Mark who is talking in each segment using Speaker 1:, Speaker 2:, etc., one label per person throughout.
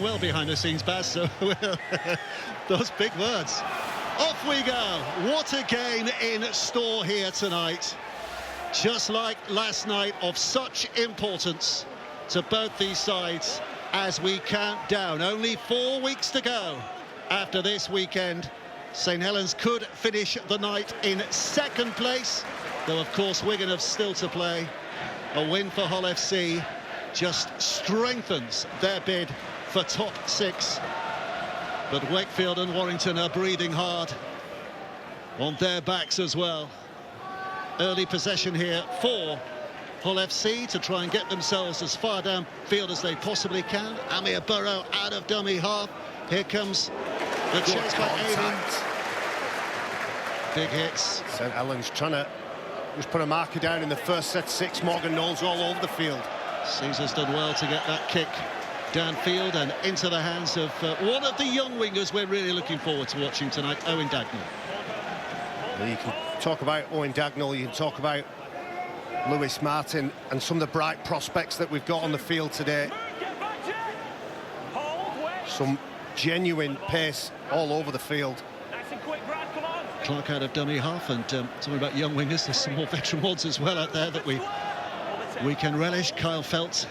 Speaker 1: well behind the scenes, Baz, so those big words. Off we go. What a game in store here tonight. Just like last night, of such importance to both these sides as we count down. Only 4 weeks to go after this weekend. St Helens could finish the night in second place, though of course Wigan have still to play. A win for Hull FC just strengthens their bid for top 6. But Wakefield and Warrington are breathing hard on their backs as well. Early possession here for Hull FC to try and get themselves as far downfield as they possibly can. Amir Burrow out of dummy half. Here comes the chase by Aiden. Big hits.
Speaker 2: St Helens trying to just put a marker down in the first set. 6. Morgan Knowles all over the field.
Speaker 1: Caesar's done well to get that kick downfield and into the hands of one of the young wingers we're really looking forward to watching tonight, Owen Dagnall.
Speaker 2: Well, you can talk about Owen Dagnall, you can talk about Lewis Martin and some of the bright prospects that we've got on the field today. Some genuine pace all over the field.
Speaker 1: Clark out of dummy half, and talking about young wingers, there's some more veteran ones as well out there that we can relish. Kyle Felt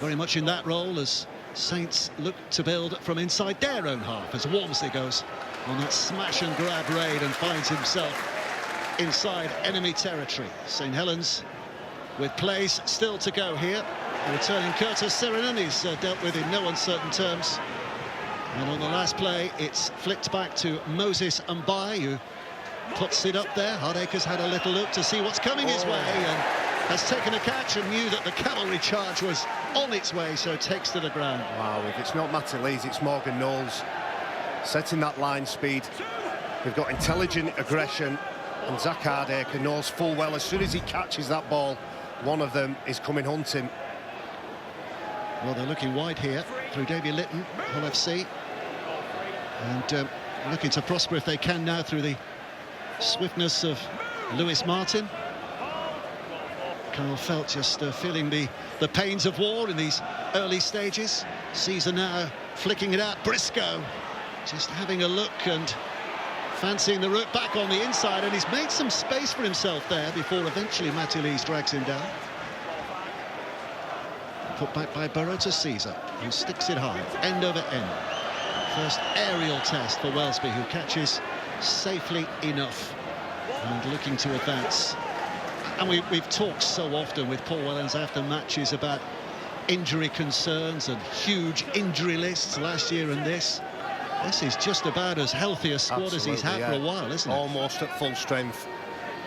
Speaker 1: very much in that role as Saints look to build from inside their own half as Walmsley goes on that smash and grab raid and finds himself inside enemy territory. St Helens with plays still to go here. Returning Curtis Serenini's dealt with in no uncertain terms. And on the last play, it's flicked back to Moses Mbai, who puts it up there. Hardaker's had a little look to see what's coming his way and has taken a catch and knew that the cavalry charge was on its way, so takes to the ground.
Speaker 2: Wow, if it's not Matty Lees, it's Morgan Knowles setting that line speed. We've got intelligent aggression, and Zach Hardaker knows full well as soon as he catches that ball, one of them is coming hunting.
Speaker 1: Well, they're looking wide here through Davy Litton, Hull FC, and looking to prosper if they can now through the swiftness of Lewis Martin. Kyle Felt just feeling the pains of war in these early stages. Caesar now flicking it out. Briscoe just having a look and fancying the route back on the inside, and he's made some space for himself there before eventually Matty Lees drags him down. Put back by Burrow to Caesar, who sticks it high, end over end. First aerial test for Welsby, who catches safely enough and looking to advance. And we've talked so often with Paul Wellens after matches about injury concerns and huge injury lists last year and this. This is just about as healthy a squad as he's had for a while, isn't it?
Speaker 2: Almost at full strength,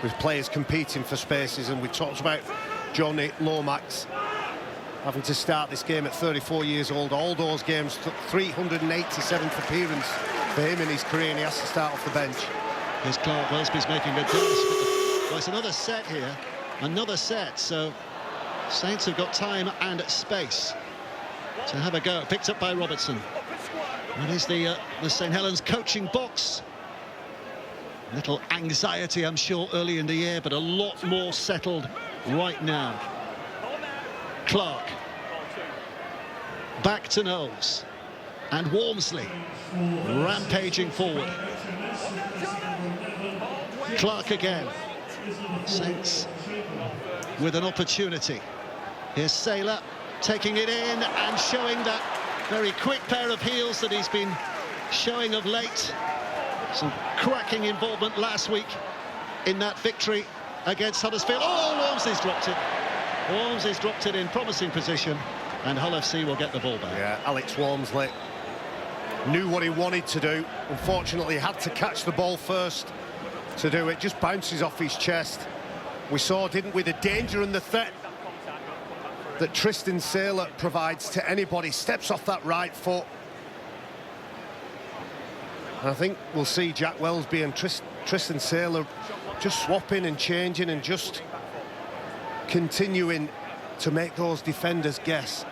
Speaker 2: with players competing for spaces. And we talked about Johnny Lomax having to start this game at 34 years old. All those games, 387th appearance for him in his career, and he has to start off the bench.
Speaker 1: Here's Clark. Welsby's making a dance. Well, it's another set here, another set, so Saints have got time and space to have a go. Picked up by Robertson. That is the St Helens coaching box. Little anxiety, I'm sure, early in the year, but a lot more settled right now. Clark. Back to Knowles. And Walmsley rampaging forward. Clark again. Saints with an opportunity. Here's Saylor taking it in and showing that very quick pair of heels that he's been showing of late. Some cracking involvement last week in that victory against Huddersfield. Oh, Walmsley's dropped it. Walmsley's dropped it in promising position, and Hull FC will get the ball back.
Speaker 2: Yeah, Alex Walmsley knew what he wanted to do. Unfortunately, he had to catch the ball first to do it. Just bounces off his chest. We saw, didn't we, the danger and the threat that Tristan Saylor provides to anybody. Steps off that right foot. And I think we'll see Jack Welsby and Tristan Saylor just swapping and changing and just continuing to make those defenders guess.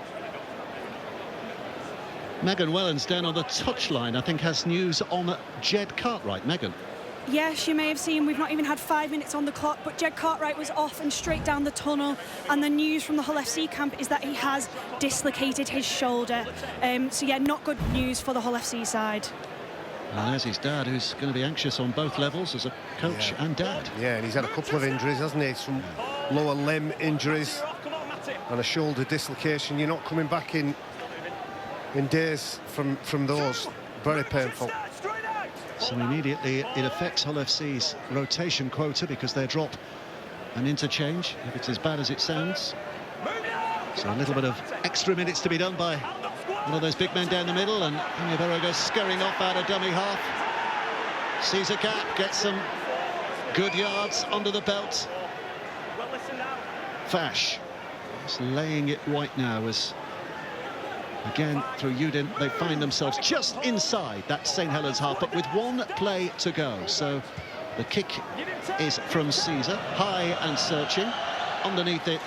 Speaker 1: Megan Wellens down on the touchline, I think, has news on Jed Cartwright. Megan.
Speaker 3: Yes, you may have seen we've not even had 5 minutes on the clock, but Jed Cartwright was off and straight down the tunnel, and the news from the Hull FC camp is that he has dislocated his shoulder. So yeah, not good news for the Hull FC side.
Speaker 1: And there's his dad, who's going to be anxious on both levels as a coach and dad.
Speaker 2: Yeah, and he's had a couple of injuries, hasn't he? Some lower limb injuries and a shoulder dislocation. You're not coming back in days from those. Very painful.
Speaker 1: So immediately it affects Hull FC's rotation quota because they drop an interchange, if it's as bad as it sounds. So a little bit of extra minutes to be done by one of those big men down the middle, and Onyebero goes scurrying off out of dummy half. Sees a gap, gets some good yards under the belt. Fash is laying it right now as, again, through Udin, they find themselves just inside that St Helens half, but with one play to go. So the kick is from Caesar, high and searching. Underneath it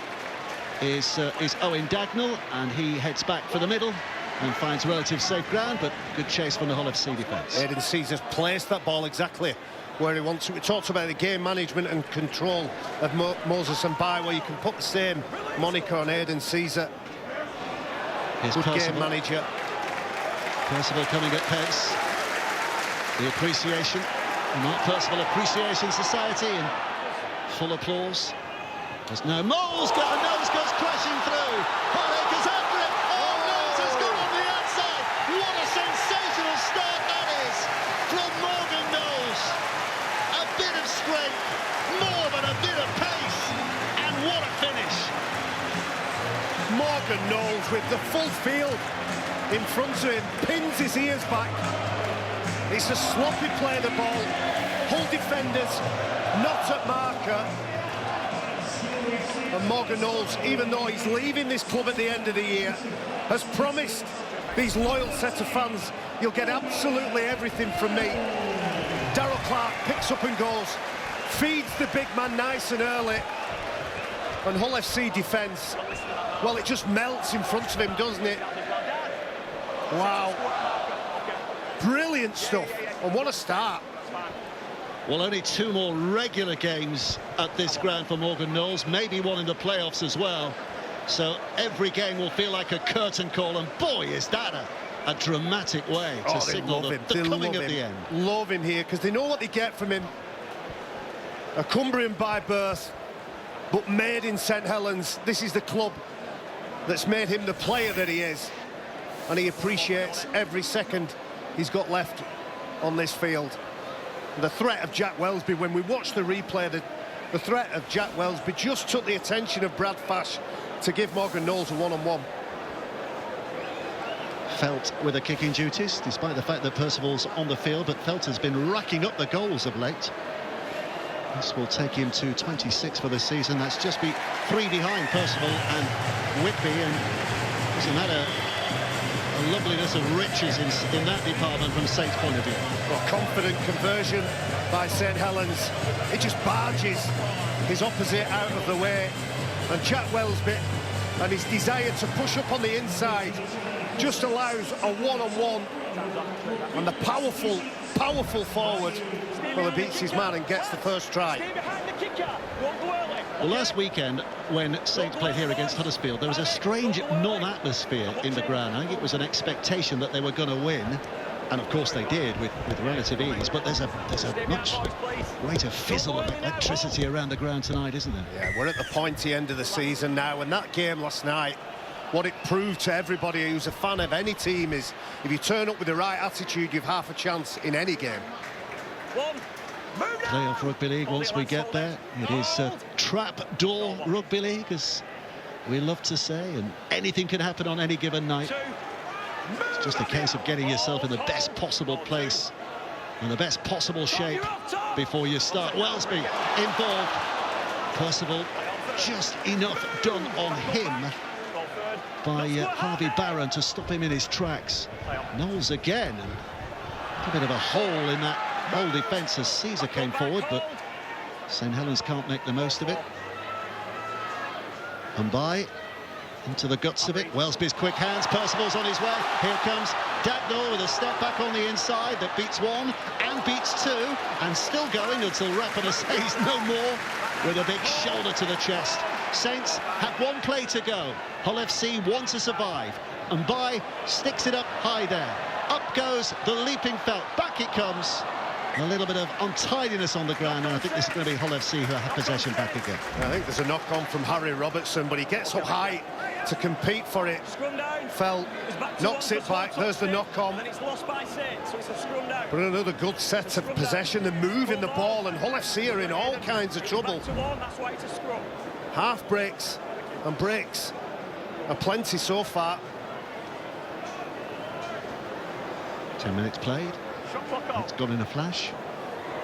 Speaker 1: is Owen Dagnall, and he heads back for the middle and finds relative safe ground, but good chase from the Hull FC defence.
Speaker 2: Aidan Caesar's placed that ball exactly where he wants it. We talked about the game management and control of Moses and Bai, where you can put the same moniker on Aidan Caesar.
Speaker 1: Here's
Speaker 2: Good
Speaker 1: Percival.
Speaker 2: game manager.
Speaker 1: Percival coming at pace. The appreciation, the Mark Percival Appreciation Society, in full applause. There's no Moles got a nose, goes crashing through. Hollacre's after it. Oh, Knowles has gone on the outside. What a sensational start that is from Morgan Knowles. A bit of strength, more than a bit of pace, and what a finish.
Speaker 2: Morgan Knowles with the full field in front of him, pins his ears back. It's a sloppy play of the ball. Hull defenders not at marker. And Morgan Knowles, even though he's leaving this club at the end of the year, has promised these loyal set of fans, you'll get absolutely everything from me. Darrell Clark picks up and goes, feeds the big man nice and early. And Hull FC defence, well, it just melts in front of him, doesn't it? Wow. Brilliant stuff. And what a start.
Speaker 1: Well, only 2 more regular games at this ground for Morgan Knowles, maybe one in the playoffs as well. So every game will feel like a curtain call, and boy, is that a dramatic way to signal the coming of the end.
Speaker 2: Love him here, because they know what they get from him. A Cumbrian by birth, but made in St Helens. This is the club that's made him the player that he is, and he appreciates every second he's got left on this field. The threat of Jack Welsby, when we watched the replay, the threat of Jack Welsby just took the attention of Brad Fash to give Morgan Knowles a one-on-one.
Speaker 1: Felt with the kicking duties, despite the fact that Percival's on the field, but Felt has been racking up the goals of late. This will take him to 26 for the season. That's just 3 behind Percival and Whitby, and isn't that a loveliness of riches in that department from Saint's point of view?
Speaker 2: Well, confident conversion by St Helens. It just barges his opposite out of the way, and Jack Welsby and his desire to push up on the inside just allows a one-on-one, and the powerful forward, well, he beats his man and gets the first try.
Speaker 1: Well, last weekend, when Saints played here against Huddersfield, there was a strange non-atmosphere in the ground. I think it was an expectation that they were going to win, and of course they did with relative ease, but there's a much greater fizzle of electricity around the ground tonight, isn't there?
Speaker 2: Yeah, we're at the pointy end of the season now, and that game last night, what it proved to everybody who's a fan of any team is, if you turn up with the right attitude, you've half a chance in any game.
Speaker 1: Playoff Rugby League, once we get there, it is trap-door Rugby League, as we love to say, and anything can happen on any given night. It's just a case of getting yourself in the best possible place and the best possible shape before you start. Welsby involved. Percival, just enough done on him by Harvey Barron to stop him in his tracks. Knowles again, and a bit of a hole in that whole defence as Caesar came forward, but St Helens can't make the most of it. And by Into the guts of it. Wellesby's quick hands. Percival's on his way. Here comes Dagnall with a step back on the inside that beats one and beats two, and still going until Rapinoe says no more with a big shoulder to the chest. Saints have one play to go. Hull FC want to survive, and Bai sticks it up high there. Up goes the leaping Felt. Back it comes. A little bit of untidiness on the ground, and I think this is going to be Hull FC who have possession back again.
Speaker 2: I think there's a knock-on from Harry Robertson, but he gets up high to compete for it. Felt knocks it back. There's the knock-on. But another good set of possession and moving the ball, and Hull FC are in all kinds of trouble. Half breaks and breaks are plenty so far.
Speaker 1: 10 minutes played. It's gone in a flash.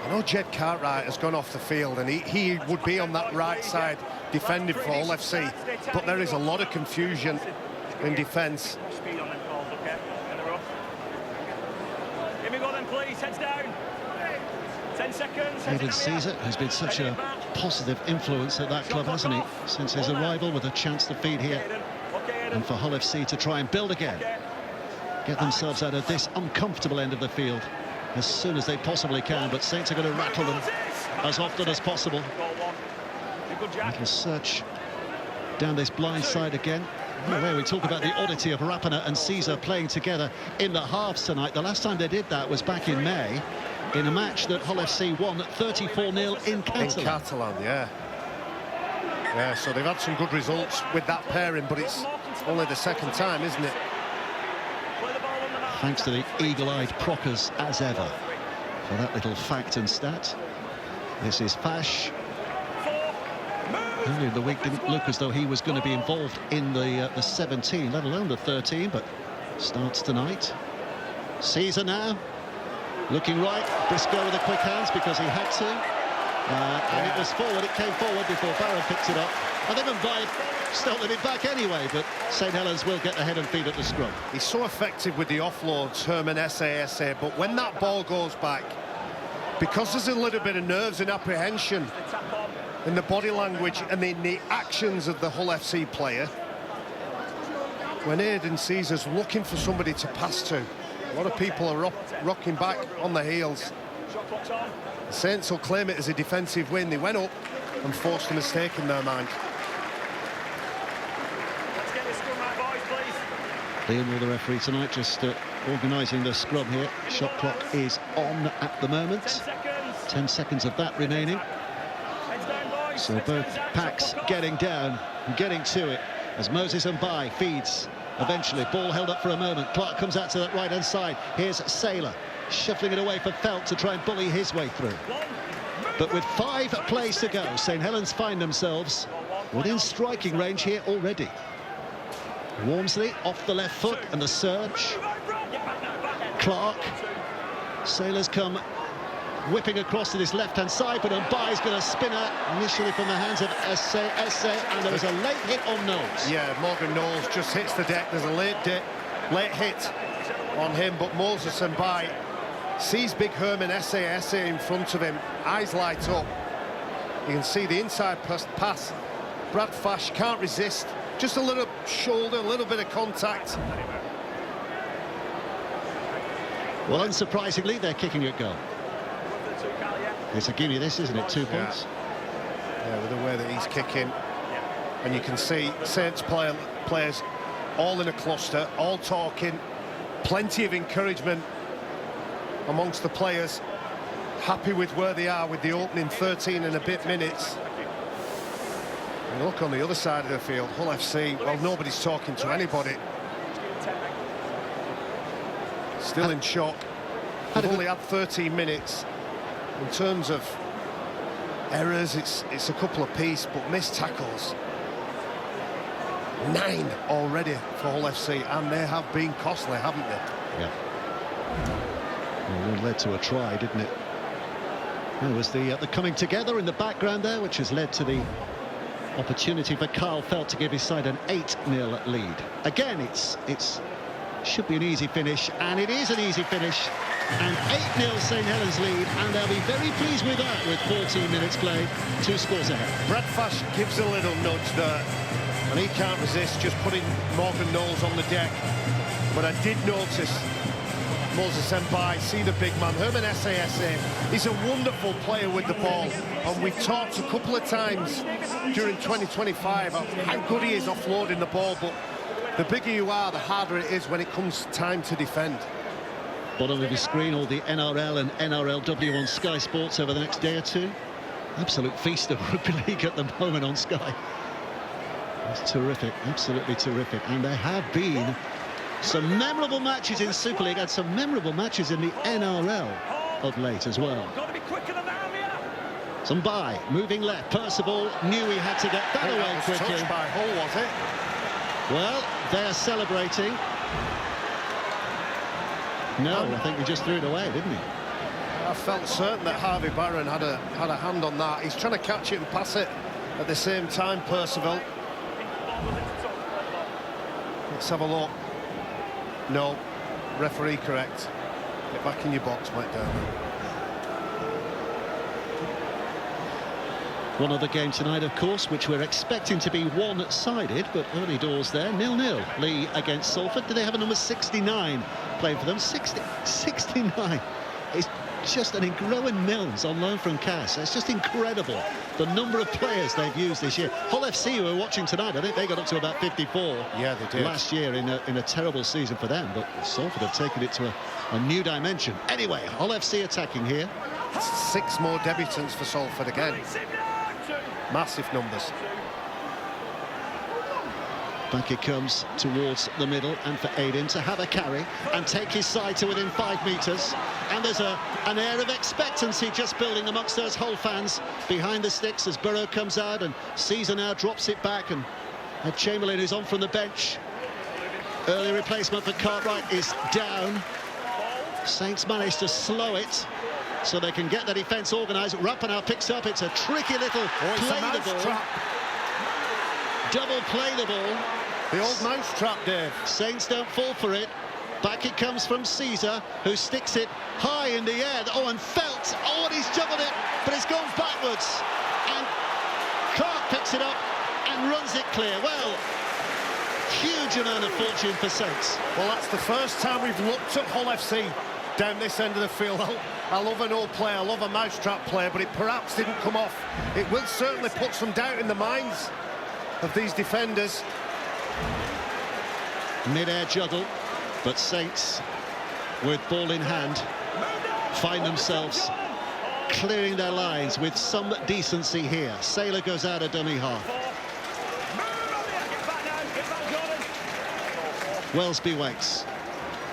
Speaker 2: I know Jed Cartwright has gone off the field, and he would be on that right side defending for Hull FC, but there is a lot of confusion in defence.
Speaker 1: Hayden Caesar has been such a positive influence at that club, hasn't he, since his arrival, with a chance to feed here, and for Hull FC to try and build again, get themselves out of this uncomfortable end of the field as soon as they possibly can. But Saints are going to rattle them as often as possible. Little search down this blind side again. Where we talk about the oddity of Rapinoe and Caesar playing together in the halves tonight. The last time they did that was back in May, in a match that Hull FC won 34-0 in Catalan.
Speaker 2: In Catalan, yeah. Yeah, so they've had some good results with that pairing, but it's only the second time, isn't it?
Speaker 1: Thanks to the eagle-eyed Prockers, as ever, for that little fact and stat. This is Fash. Earlier in the week didn't look as though he was going to be involved in the 17, let alone the 13, but starts tonight. Caesar now, looking right. Briscoe with the quick hands because he had to. And it was forward, it came forward before Barrow picked it up. And then Bai stolen it back anyway, but St Helens will get the head and feet at the scrum.
Speaker 2: He's so effective with the offloads, Herman Essa, but when that ball goes back, because there's a little bit of nerves and apprehension in the body language and in the actions of the Hull FC player, when Hayden Caesar's looking for somebody to pass to, a lot of people are rocking back on the heels. The Saints will claim it as a defensive win. They went up and forced a mistake in their mind.
Speaker 1: Liam Will, the referee tonight, just organising the scrum here. Shot clock is on at the moment. 10 seconds of that remaining. So both packs getting down and getting to it as Moses and Bai feeds. Eventually, ball held up for a moment. Clark comes out to that right-hand side. Here's Saylor, shuffling it away for Felt to try and bully his way through. But with 5 plays to go, St Helens find themselves within striking range here already. Walmsley off the left foot and the surge. Clark. Sailors come whipping across to this left-hand side, but Mbai's going to spin out initially from the hands of Esse, and there was a late hit on Knowles.
Speaker 2: Yeah, Morgan Knowles just hits the deck. There's a late hit on him, but Moses Mbai sees big Herman Esse in front of him. Eyes light up. You can see the inside pass. Brad Fash can't resist. Just a little shoulder, a little bit of contact.
Speaker 1: Well, unsurprisingly, they're kicking it goal. It's a gimme, this, isn't it? 2 points.
Speaker 2: Yeah, with the way that he's kicking. And you can see Saints players all in a cluster, all talking. Plenty of encouragement amongst the players. Happy with where they are with the opening 13 and a bit minutes. And look on the other side of the field, Hull FC, well, nobody's talking to anybody. Still in shock. They've only had 13 minutes. In terms of errors, it's a couple apiece, but missed tackles. 9 already for Hull FC, and they have been costly, haven't they?
Speaker 1: Yeah. Well, it led to a try, didn't it? There was the coming together in the background there, which has led to the opportunity for Carl Felt to give his side an 8-0 lead. Again, it's should be an easy finish, and it is an easy finish. And 8-0 St Helens lead, and they'll be very pleased with that with 14 minutes played, 2 scores ahead.
Speaker 2: Brad Fash gives a little nudge there and he can't resist just putting Morgan Knowles on the deck. But I did notice Moses Mbai, see the big man, Herman Sasa. He's a wonderful player with the ball, and we've talked a couple of times during 2025 of how good he is offloading the ball, but the bigger you are, the harder it is when it comes time to defend.
Speaker 1: Bottom of your screen, all the NRL and NRLW on Sky Sports over the next day or two. Absolute feast of rugby league at the moment on Sky. It's terrific, absolutely terrific. And there have been some memorable matches in Super League and some memorable matches in the NRL of late as well. Some by, moving left. Percival knew he had to get that away quickly.
Speaker 2: Touched by Hull, was it?
Speaker 1: Well, they're celebrating. No, I think he just threw it away, didn't he?
Speaker 2: I felt certain that Harvey Barron had a hand on that. He's trying to catch it and pass it at the same time, Percival. Let's have a look. No, referee correct. Get back in your box, Mike Dermott.
Speaker 1: One other game tonight, of course, which we're expecting to be one-sided, but early doors there, 0-0. Lee against Salford. Do they have a number 69 playing for them? 69. It's just an growing Milnes on loan from Cass. It's just incredible the number of players they've used this year. Hull FC, who we're watching tonight, I think they got up to about 54
Speaker 2: yeah, they did.
Speaker 1: last year in a terrible season for them, but Salford have taken it to a new dimension. Anyway, Hull FC attacking here.
Speaker 2: 6 more debutants for Salford again. Massive numbers.
Speaker 1: Back it comes towards the middle, and for Aiden to have a carry and take his side to within 5 metres. And there's an air of expectancy just building amongst those Hull fans behind the sticks as Burrow comes out, and Caesar now drops it back, and Chamberlain, who's on from the bench. Early replacement for Cartwright is down. Saints managed to slow it so they can get the defence organised. Rapinoe picks up. It's a tricky little play the ball.
Speaker 2: Trap.
Speaker 1: Double play the ball.
Speaker 2: The old mouse trap, Dave.
Speaker 1: Saints don't fall for it. Back it comes from Caesar, who sticks it high in the air. Oh, and Felt. Oh, and he's juggled it, but it's gone backwards. And Clark picks it up and runs it clear. Well, huge amount of fortune for Saints.
Speaker 2: Well, that's the first time we've looked at Hull FC down this end of the field. I love an old player, I love a mousetrap player, but it perhaps didn't come off. It will certainly put some doubt in the minds of these defenders.
Speaker 1: Mid-air juggle, but Saints, with ball in hand, find themselves clearing their lines with some decency here. Saylor goes out of dummy half. Wellesby waits.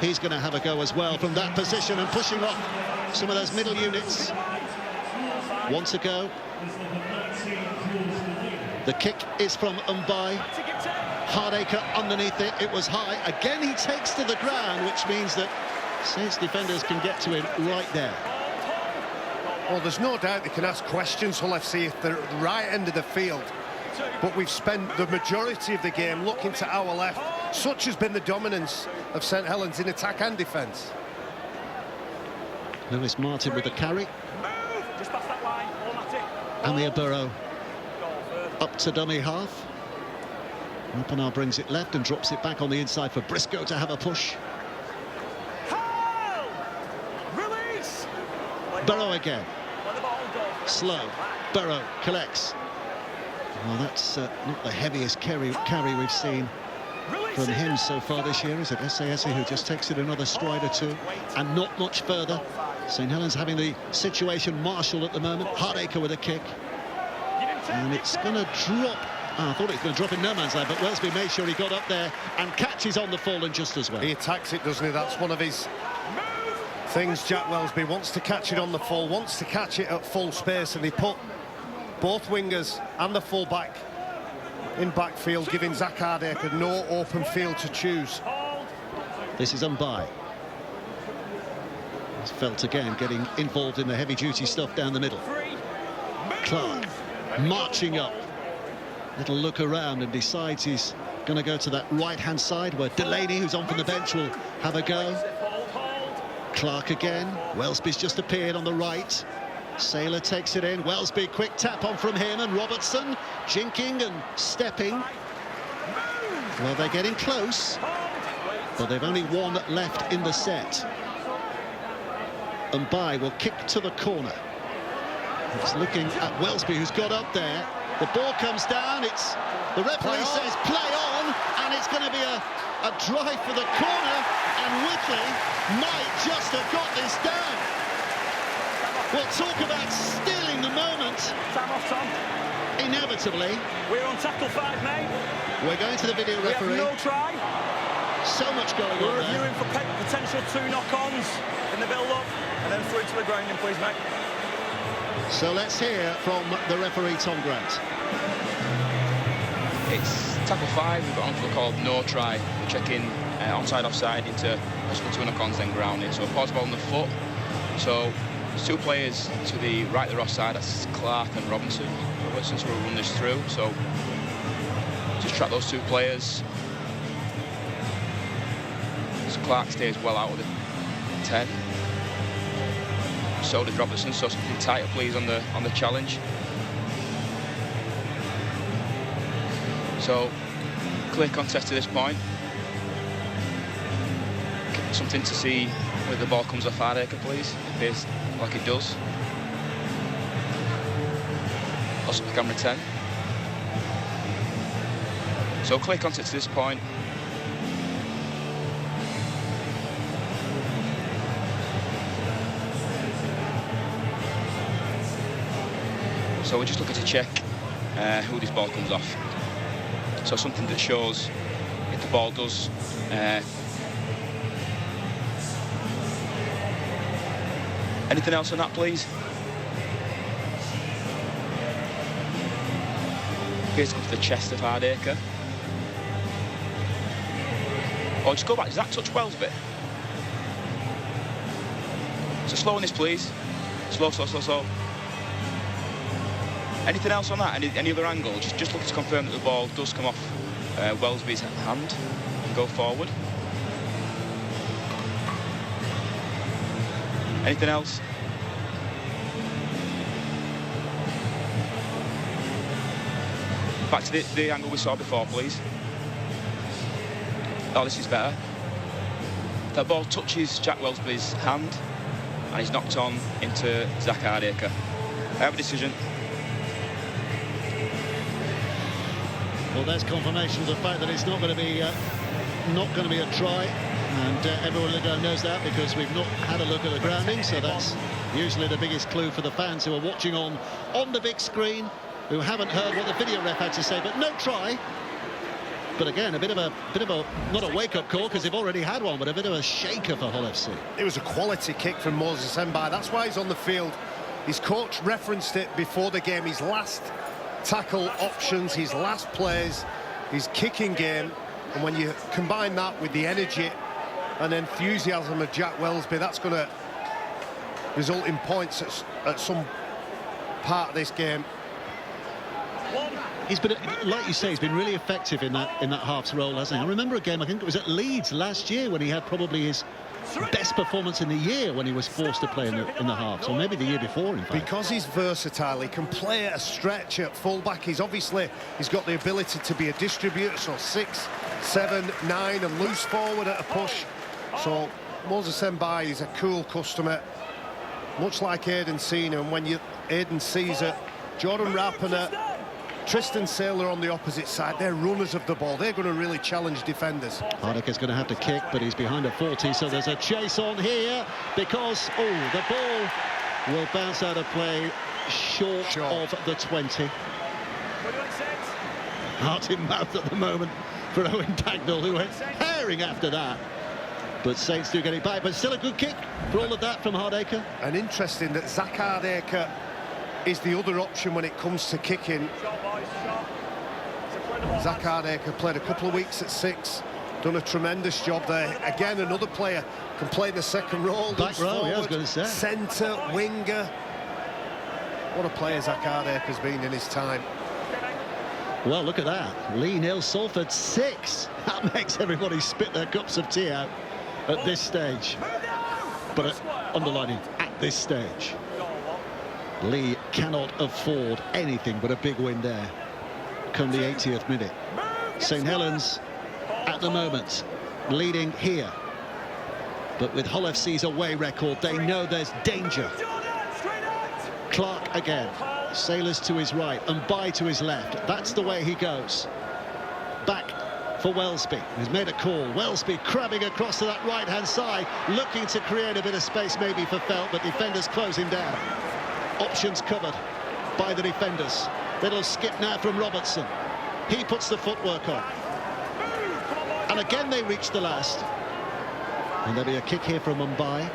Speaker 1: He's going to have a go as well from that position and pushing off some of those middle units. One to go. The kick is from Mbai. Hardacre underneath it. It was high. Again, he takes to the ground, which means that Saints defenders can get to him right there.
Speaker 2: Well, there's no doubt they can ask questions, Hull FC, if they're at the right end of the field. But we've spent the majority of the game looking to our left. Such has been the dominance of St Helens in attack and defence.
Speaker 1: Lewis Martin with the carry. Amir Burrow up to dummy half. Rapinoe brings it left and drops it back on the inside for Briscoe to have a push. Burrow again. Slow. Burrow collects. Well, that's not the heaviest carry we've seen from him so far this year. Is it Sasa who just takes it another stride or two and not much further? St Helens having the situation marshalled at the moment. Hardacre with a kick. And it's going to drop. Oh, I thought it was going to drop in no man's land, but Wellesby made sure he got up there and catches on the fallen just as well.
Speaker 2: He attacks it, doesn't he? That's one of his things. Jack Wellesby wants to catch it on the full, wants to catch it at full space, and he put both wingers and the full-back in backfield, giving Zach Hardacre no open field to choose.
Speaker 1: This is Mbai. He's Felt again getting involved in the heavy-duty stuff down the middle. Clark marching up. Little look around and decides he's going to go to that right-hand side where Delaney, who's on from the bench, will have a go. Clark again. Wellesby's just appeared on the right. Saylor takes it in. Wellesby, quick tap on from him, and Robertson jinking and stepping. Well, they're getting close, but they've only one left in the set. And Bai will kick to the corner. It's looking at Welsby, who's got up there. The ball comes down. It's the referee says play on, and it's going to be a drive for the corner. And Whitley might just have got this down. We'll talk about stealing the moment.
Speaker 4: Time off, Tom.
Speaker 1: Inevitably.
Speaker 4: We're on tackle 5, mate.
Speaker 1: We're going to the video referee.
Speaker 4: We have no try.
Speaker 1: So much going on
Speaker 4: We're
Speaker 1: there.
Speaker 4: reviewing for potential 2 knock-ons in the build-up, and then through to the grounding, please, mate.
Speaker 1: So let's hear from the referee, Tom Grant.
Speaker 5: It's tackle 5. We've got on for the call no try. We're checking onside, offside into possible 2 knock-ons, then grounding. So a pause ball on the foot. So there's 2 players to the right of the offside. That's Clark and Robinson. So we'll run this through. So just track those 2 players. So Clark stays well out of the 10. So does Robertson. So something tighter, please, on the challenge. So clear contest to this point. Something to see where the ball comes off Hardacre, please. It appears like it does. Also the camera 10. So clear contest to this point. So we're just looking to check who this ball comes off. So something that shows if the ball does anything else on that, please? Appears to come to the chest of Hardacre. Oh, just go back. Does that touch Welsby? So slow on this, please. Slow, slow, slow, slow. Anything else on that? Any other angle? Just look to confirm that the ball does come off Welsby's hand and go forward. Anything else? Back to the angle we saw before, please. Oh, this is better. That ball touches Jack Welsby's hand and he's knocked on into Zach Hardacre. I have a decision.
Speaker 1: Well, there's confirmation of the fact that it's not going to be a try, and everyone at home knows that because we've not had a look at the grounding. So that's usually the biggest clue for the fans who are watching on the big screen, who haven't heard what the video ref had to say. But no try. But again, a bit of a not a wake-up call because they've already had one, but a bit of a shaker for Hull FC.
Speaker 2: It was a quality kick from Moses Mbai. That's why he's on the field. His coach referenced it before the game. His last tackle options, his last plays, his kicking game, and when you combine that with the energy and enthusiasm of Jack Welsby, that's going to result in points at some part of this game.
Speaker 1: He's been, like you say, he's been really effective in that halves role, hasn't he? I remember a game, I think it was at Leeds last year, when he had probably his best performance in the year when he was forced to play in the halves, or maybe the year before, in fact.
Speaker 2: Because he's versatile, he can play a stretch at fullback. He's got the ability to be a distributor, so 6, 7, 9 and loose forward at a push. So Moses Mbai is a cool customer, much like Aidan Sina, and when Aidan sees it, Jordan Rapiner, Tristan Saylor on the opposite side, they're runners of the ball. They're going to really challenge defenders.
Speaker 1: Hardacre's going to have to kick, but he's behind a 40, so there's a chase on here because, the ball will bounce out of play short of the 20. Heart in mouth at the moment for Owen Dagnall, who went herring after that. But Saints do get it back, but still a good kick for all of that from Hardacre.
Speaker 2: And interesting that Zach Hardacre is the other option when it comes to kicking. Zach Hardacre played a couple of weeks at 6, done a tremendous job there. Again, another player can play the second role.
Speaker 1: Back row,
Speaker 2: forward,
Speaker 1: yeah, I was going to say.
Speaker 2: Centre, winger. What a player Zach Hardacre's been in his time.
Speaker 1: Well, look at that. Lee 0, Salford 6. That makes everybody spit their cups of tea out at this stage. But underlining, at this stage. Lee cannot afford anything but a big win there come the 80th minute. St Helens at the moment, leading here. But with Hull FC's away record, they know there's danger. Clark again. Sailors to his right and By to his left. That's the way he goes. Back for Welsby. He's made a call. Welsby crabbing across to that right-hand side, looking to create a bit of space maybe for Felt, but defenders closing down. Options covered by the defenders. Little skip now from Robertson. He puts the footwork on. And again they reach the last. And there'll be a kick here from Mumbai.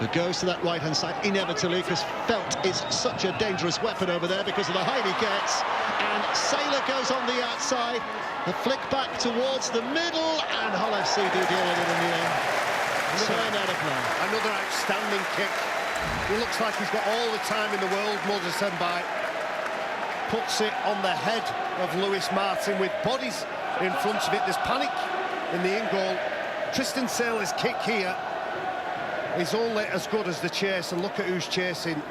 Speaker 1: Who goes to that right-hand side inevitably, because Felt is such a dangerous weapon over there because of the height he gets. And Sailor goes on the outside. The flick back towards the middle, and Hull FC do deal with it in the end. Turned out of play.
Speaker 2: Another outstanding kick. He looks like he's got all the time in the world. Moses Mbai puts it on the head of Lewis Martin with bodies in front of it. There's panic in the in-goal. Tristan Sailor's kick here is only as good as the chase, and look at who's chasing.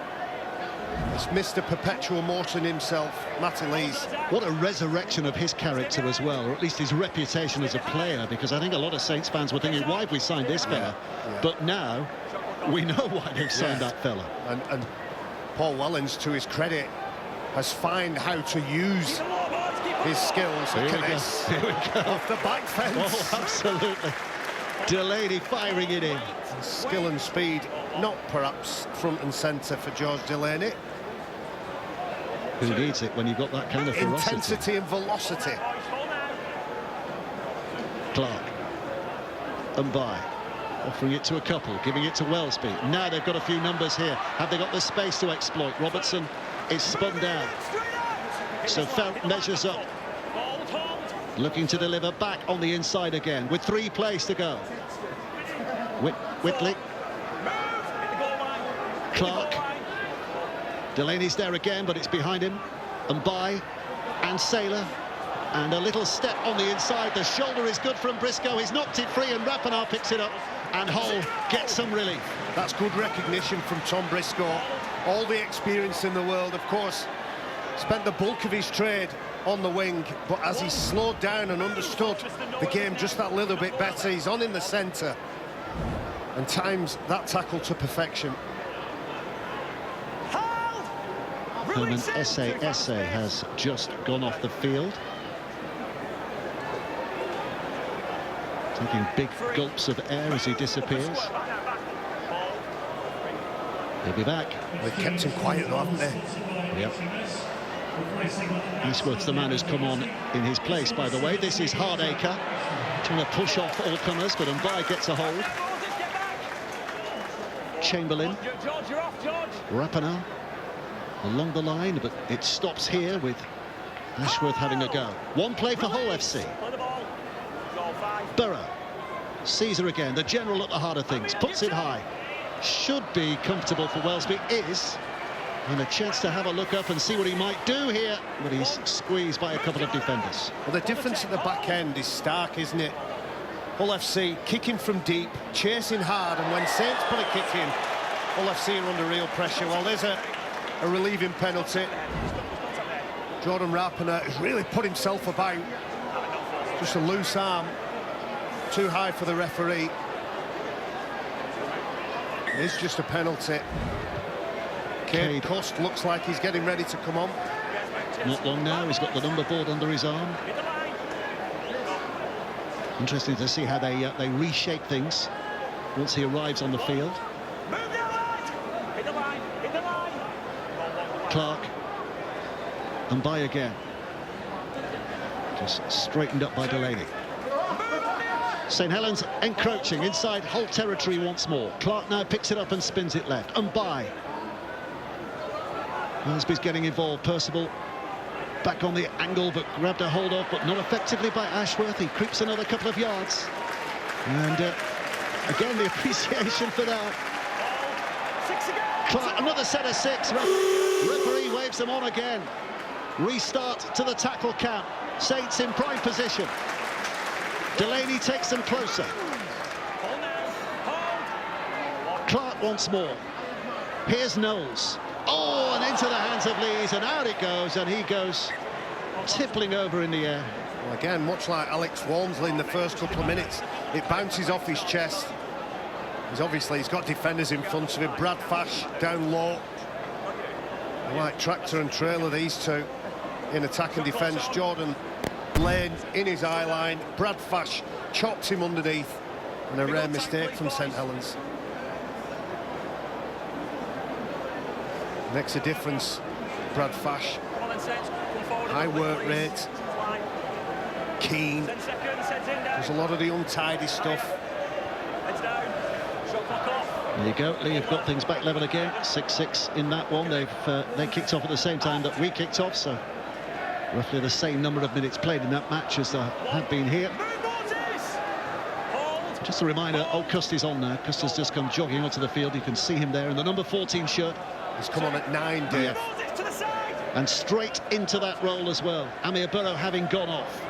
Speaker 2: It's Mr. Perpetual Motion himself, Matty Lees.
Speaker 1: What a resurrection of his character as well, or at least his reputation as a player, because I think a lot of Saints fans were thinking, why have we signed this fella? But now we know why they've signed that fella.
Speaker 2: And Paul Wellens, to his credit, has found how to use his skills.
Speaker 1: Here
Speaker 2: Look
Speaker 1: we
Speaker 2: at
Speaker 1: go.
Speaker 2: this.
Speaker 1: Here we go.
Speaker 2: Off the back fence.
Speaker 1: Oh, absolutely. Delaney firing it in.
Speaker 2: Skill and speed, not perhaps front and centre for George Delaney.
Speaker 1: Who needs it when you've got that kind of ferocity?
Speaker 2: Intensity and velocity.
Speaker 1: Clark. And By. Offering it to a couple, giving it to Welsby. Now they've got a few numbers here. Have they got the space to exploit? Robertson is spun down. So Felt measures up. Looking to deliver back on the inside again with 3 plays to go. Whitley. Clark. Delaney's there again, but it's behind him. And By and Sailor. And a little step on the inside. The shoulder is good from Briscoe. He's knocked it free, and Rapinoe picks it up. And Hull gets some relief.
Speaker 2: That's good recognition from Tom Briscoe. All the experience in the world, of course. Spent the bulk of his trade on the wing, but as he slowed down and understood the game just that little bit better, he's on in the centre and times that tackle to perfection.
Speaker 1: Herman Esse has just gone off the field. Taking big gulps of air as he disappears. He'll be back.
Speaker 2: They've kept him quiet though, haven't they?
Speaker 1: Yep. Ashworth's the man who's come on in his place, by the way. This is Hardacre trying to push off all comers, but Mbai gets a hold. Chamberlain. Rapinoe along the line, but it stops here with Ashworth having a go. One play for Hull FC. Burrow. Caesar again, the general at the heart of things, puts it high. Should be comfortable for Welsby, is. And a chance to have a look up and see what he might do here, but he's squeezed by a couple of defenders.
Speaker 2: Well, the difference at the back end is stark, isn't it? Hull FC kicking from deep, chasing hard, and when Saints put a kick in, Hull FC are under real pressure. Well, there's a relieving penalty. Jordan Rapinoe has really put himself about. Just a loose arm, too high for the referee. It's just a penalty. Cade Cust looks like he's getting ready to come on.
Speaker 1: Not long now, he's got the number board under his arm. Interesting to see how they reshape things once he arrives on the field. Clark. And By again. Just straightened up by Delaney. St Helens encroaching inside Hull territory once more. Clark now picks it up and spins it left. And By. Welsby's getting involved. Percival back on the angle, but grabbed a hold of, but not effectively by Ashworth. He creeps another couple of yards. And again, the appreciation for that. Clark, another set of 6. Referee waves them on again. Restart to the tackle count. Saints in prime position. Delaney takes them closer. Clark once more. Here's Knowles. Oh, and into the hands of Lees, and out it goes, and he goes tippling over in the air.
Speaker 2: Well, again, much like Alex Walmsley in the first couple of minutes, it bounces off his chest. He's got defenders in front of him. Brad Fash down low. Like tractor and trailer, these two in attack and defence. Jordan Lane in his eye line. Brad Fash chops him underneath, and a rare mistake from St Helens. Makes a difference, Brad Fash. High work rate, keen. There's a lot of the untidy stuff.
Speaker 1: There you go, Lee, you've got things back level again. 6-6 in that one. They kicked off at the same time that we kicked off, so roughly the same number of minutes played in that match as there had been here. Just a reminder, Custer's on now. Custer's just come jogging onto the field. You can see him there in the number 14 shirt.
Speaker 2: He's come on at 9, Dave.
Speaker 1: And straight into that role as well. Amir Burrow having gone off.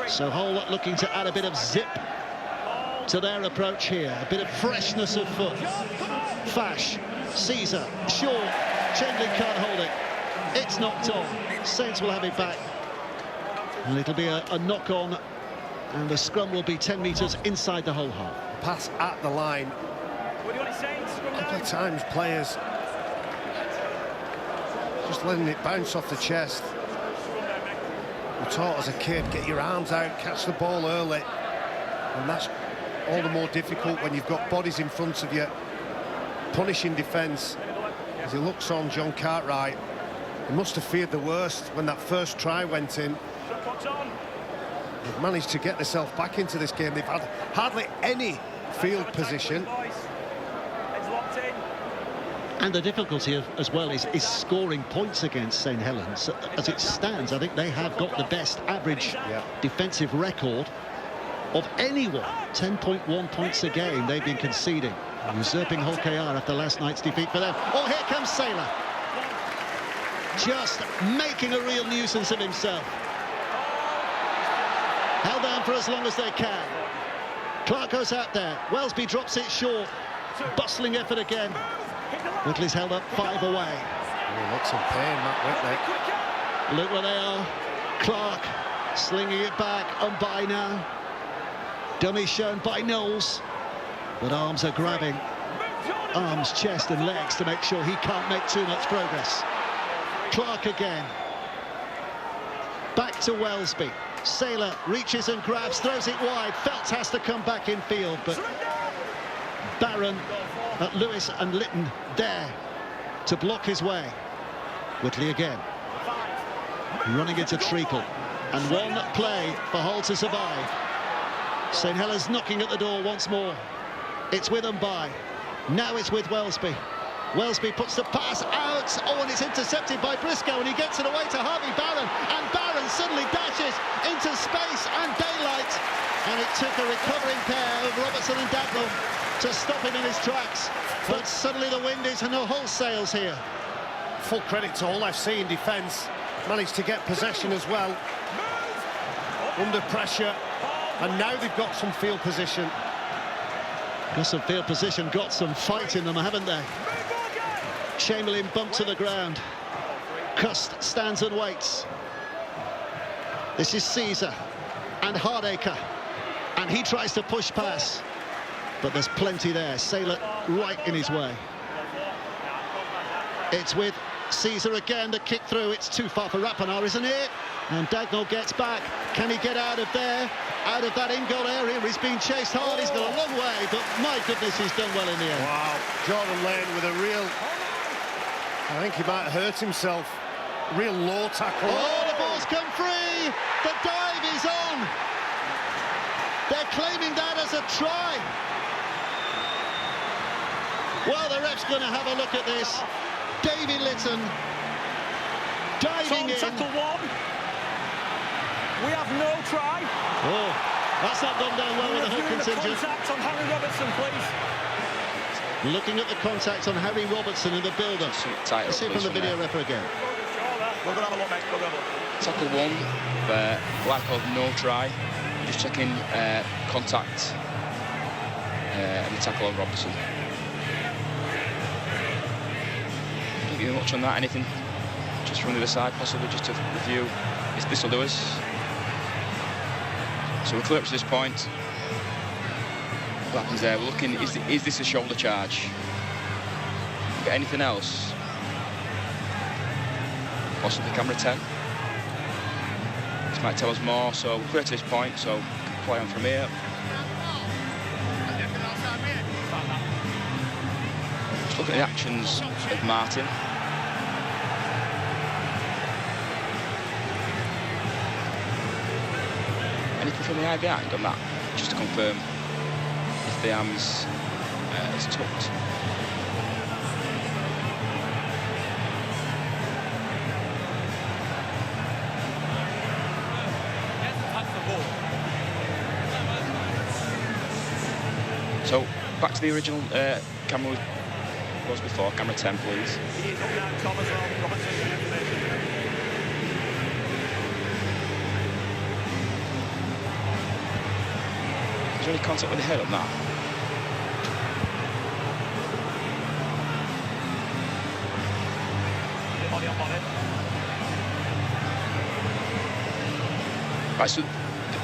Speaker 1: So Hull looking to add a bit of zip to their approach here. A bit of freshness of foot. Fash, Caesar, short. Chamberlain can't hold it. It's knocked on. Saints will have it back. And it'll be a knock-on. And the scrum will be 10 metres inside the Hull half.
Speaker 2: Pass at the line. A couple of times players just letting it bounce off the chest. We're taught as a kid, get your arms out, catch the ball early. And that's all the more difficult when you've got bodies in front of you punishing defence. As he looks on John Cartwright, he must have feared the worst when that first try went in. They've managed to get themselves back into this game. They've had hardly any field position.
Speaker 1: And the difficulty as well is scoring points against St Helens. As it stands, I think they have got the best average defensive record of anyone. 10.1 points a game they've been conceding, usurping Hull KR after last night's defeat for them. Oh, here comes Saylor, just making a real nuisance of himself. Held down for as long as they can. Clark goes out there. Welsby drops it short. Bustling effort again. Whitley's held up 5 away.
Speaker 2: He looks in pain, Matt Whitley.
Speaker 1: Look where they are. Clark slinging it back on by now. Dummy shown by Knowles. But arms are grabbing. Arms, chest and legs to make sure he can't make too much progress. Clark again. Back to Welsby. Saylor reaches and grabs, throws it wide. Feltz has to come back in field, but Barron, Lewis and Litton there to block his way. Whitley again. Running into Treacle. And one play for Hull to survive. St Helens knocking at the door once more. It's with them by. Now it's with Welsby. Welsby puts the pass out. Oh, and it's intercepted by Briscoe, and he gets it away to Harvey Barron. And Barron suddenly dashes into space and daylight. And it took a recovering pair of Robertson and Dagnall to stop him in his tracks. But suddenly the wind is no Hull sails here.
Speaker 2: Full credit to Hull FC in defence. Managed to get possession as well. Under pressure. And now they've got some field position.
Speaker 1: Got some field position, got some fight in them, haven't they? Chamberlain bumped to the ground. Cust stands and waits. This is Caesar and Hardacre. And he tries to push pass. But there's plenty there. Saylor right in his way. It's with Caesar again, the kick through. It's too far for Rappenar, isn't it? And Dagnall gets back. Can he get out of there? Out of that in-goal area? He's been chased hard. He's got a long way, but my goodness, he's done well in the end.
Speaker 2: Wow, Jordan Lane with a real... I think he might have hurt himself. Real low tackle.
Speaker 1: Oh, the ball's come free. The dive is on. They're claiming that as a try. Well, the ref's going to have a look at this. Davy Litton diving in.
Speaker 4: Tackle one. We have no try.
Speaker 1: Oh, that's not gone down well with the Hull contingent.
Speaker 4: Contact on Harry Robertson, please.
Speaker 1: Looking at the contact on Harry Robertson in the build-up. Let's see it from the video referee again.
Speaker 4: We're going to have a look, mate. We'll have a look.
Speaker 5: Tackle one, black called no try. Just checking contact and the tackle on Robertson. Don't give you much on that. Anything just from the other side, possibly just to review. This will do us. So we're clear up to this point. What happens there? We're looking, is this a shoulder charge? Got anything else? Possibly camera 10. This might tell us more, so we're clear to this point, so play on from here. Just looking at the actions of Martin. Anything from the eye behind on that, just to confirm if the arm is tucked. So back to the original camera was before. Camera 10, please. Is there any contact with the head on that? Right, so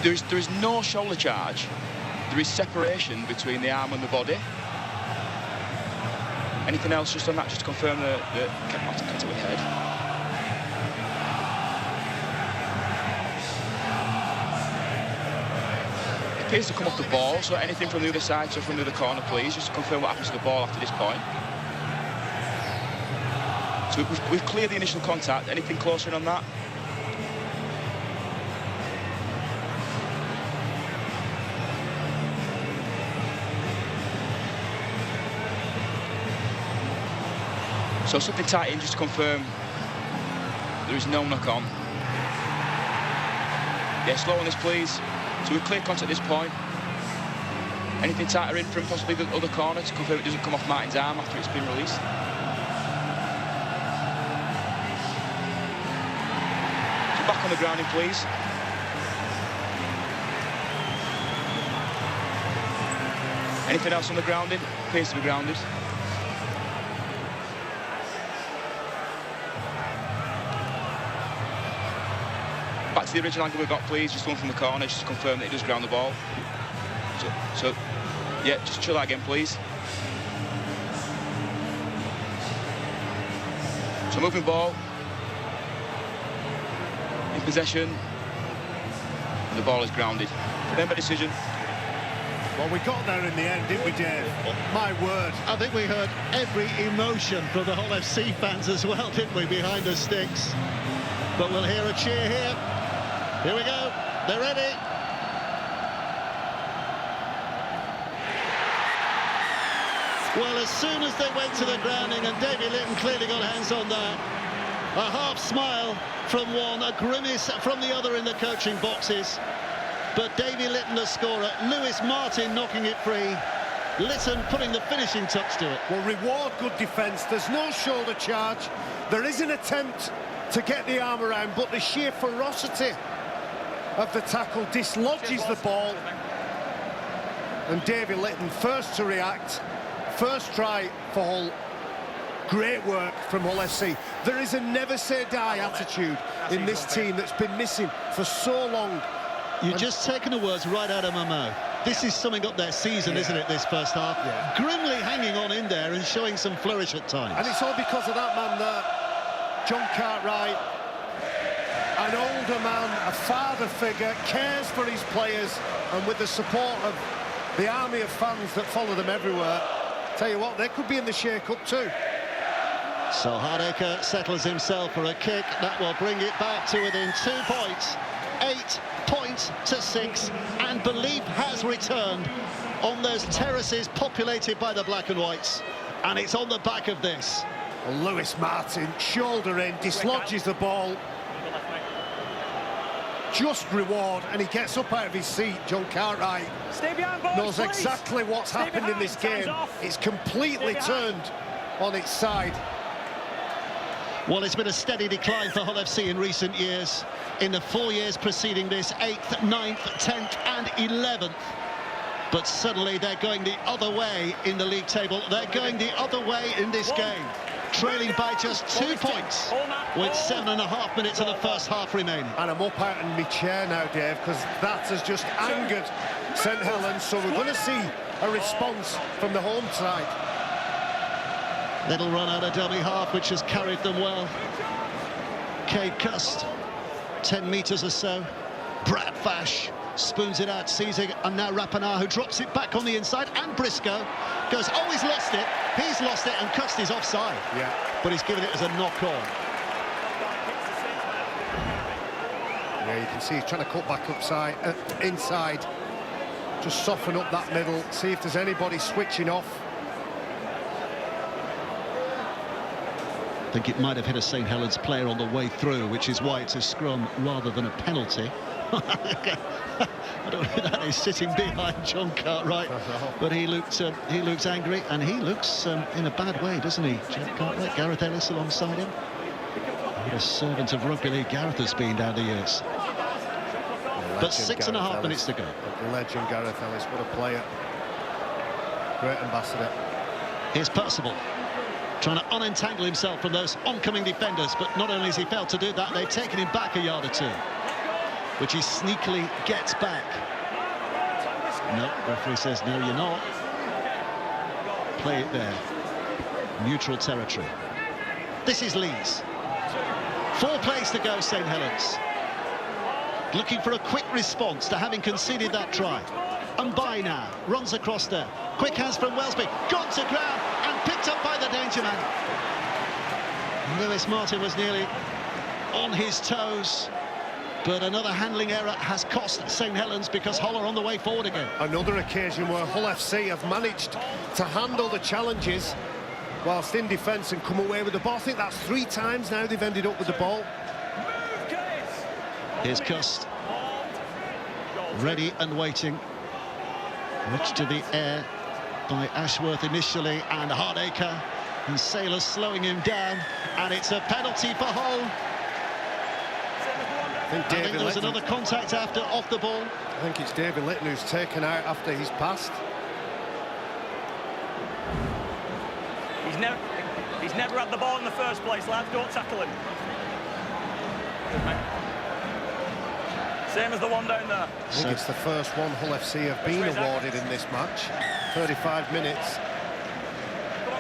Speaker 5: there is no shoulder charge. There is separation between the arm and the body. Anything else just on that, just to confirm the contact with the head? It appears to come off the ball, so anything from the other side, so from the other corner, please, just to confirm what happens to the ball after this point. So we've cleared the initial contact. Anything closer in on that? So something tight in, just to confirm there is no knock on. Yeah, slow on this, please. So we've cleared contact at this point. Anything tighter in from possibly the other corner to confirm it doesn't come off Martin's arm after it's been released. So back on the grounding, please. Anything else on the grounding? Appears to be grounded. Back to the original angle we've got, please. Just one from the corner, just to confirm that it does ground the ball. So yeah, just chill that again, please. So moving ball. In possession. And the ball is grounded. Remember decision.
Speaker 2: Well, we got there in the end, didn't we, Dave? My word.
Speaker 1: I think we heard every emotion from the Hull FC fans as well, didn't we, behind the sticks? But we'll hear a cheer here. Here we go. They're ready. Well, as soon as they went to the grounding, and Davy Litton clearly got hands on that, a half smile from one, a grimace from the other in the coaching boxes. But Davy Litton, the scorer, Lewis Martin knocking it free, Litton putting the finishing touch to it.
Speaker 2: Well, reward good defence. There's no shoulder charge. There is an attempt to get the arm around, but the sheer ferocity of the tackle dislodges the ball. And Davy Litton, first to react, first try for Hull. Great work from Hull FC. There is a never-say-die attitude in this team that's been missing for so long.
Speaker 1: You've just taken the words right out of my mouth. This is summing up their season, isn't it, this first half?
Speaker 2: Yeah.
Speaker 1: Grimly hanging on in there and showing some flourish at times.
Speaker 2: And it's all because of that man there, John Cartwright. An older man, a father figure, cares for his players, and with the support of the army of fans that follow them everywhere, tell you what, they could be in the Shea Cup too.
Speaker 1: So Hardaker settles himself for a kick that will bring it back to within 2 points. 8 points to 6, and belief has returned on those terraces populated by the black and whites, and it's on the back of this.
Speaker 2: Well, Lewis Martin, shoulder in, dislodges the ball. Just reward, and he gets up out of his seat. John Cartwright knows exactly what's happened in this game. It's completely turned on its side.
Speaker 1: Well, it's been a steady decline for Hull FC in recent years. In the 4 years preceding this, 8th, 9th, 10th and 11th. But suddenly they're going the other way in the league table. They're going the other way in this game. trailing by just 2 points with 7.5 minutes of the first half remaining.
Speaker 2: And I'm up out in my chair now, Dave, because that has just angered St Helens, so we're going to see a response from the home side.
Speaker 1: Little run out of dummy half, which has carried them well. Cade Cust, 10 metres or so. Brad Fash spoons it out, seizing, and now Rapana, who drops it back on the inside, and Briscoe goes, oh, he's lost it, and Cust is offside.
Speaker 2: Yeah.
Speaker 1: But he's given it as a knock-on.
Speaker 2: Yeah, you can see he's trying to cut back inside. Just soften up that middle, see if there's anybody switching off.
Speaker 1: I think it might have hit a St Helens player on the way through, which is why it's a scrum rather than a penalty. I don't know that is sitting behind John Cartwright, but he looks angry, and he looks in a bad way, doesn't he? John Cartwright, Gareth Ellis alongside him. What a servant of rugby league Gareth has been down the years. But 6.5 minutes to go.
Speaker 2: Legend Gareth Ellis, what a player. Great ambassador.
Speaker 1: Here's Percival, trying to unentangle himself from those oncoming defenders, but not only has he failed to do that, they've taken him back a yard or two, which he sneakily gets back. No, referee says, no, you're not. Play it there. Neutral territory. This is Leeds. 4 plays to go, St Helens. Looking for a quick response to having conceded that try. And by now, runs across there. Quick hands from Wellesby, gone to ground and picked up by the danger man. Lewis Martin was nearly on his toes, but another handling error has cost St Helens, because Hull are on the way forward again.
Speaker 2: Another occasion where Hull FC have managed to handle the challenges whilst in defence and come away with the ball. I think that's 3 times now they've ended up with the ball.
Speaker 1: Here's Cust, ready and waiting. Much to the air by Ashworth initially, and Hardacre, and Sailors slowing him down, and it's a penalty for Hull. I think there was another contact after off the ball.
Speaker 2: I think it's David Litton who's taken out after he's passed.
Speaker 4: He's never had the ball in the first place, lads. Don't tackle him. Same as the one down there.
Speaker 2: I think it's the first one Hull FC have been awarded in this match. 35 minutes.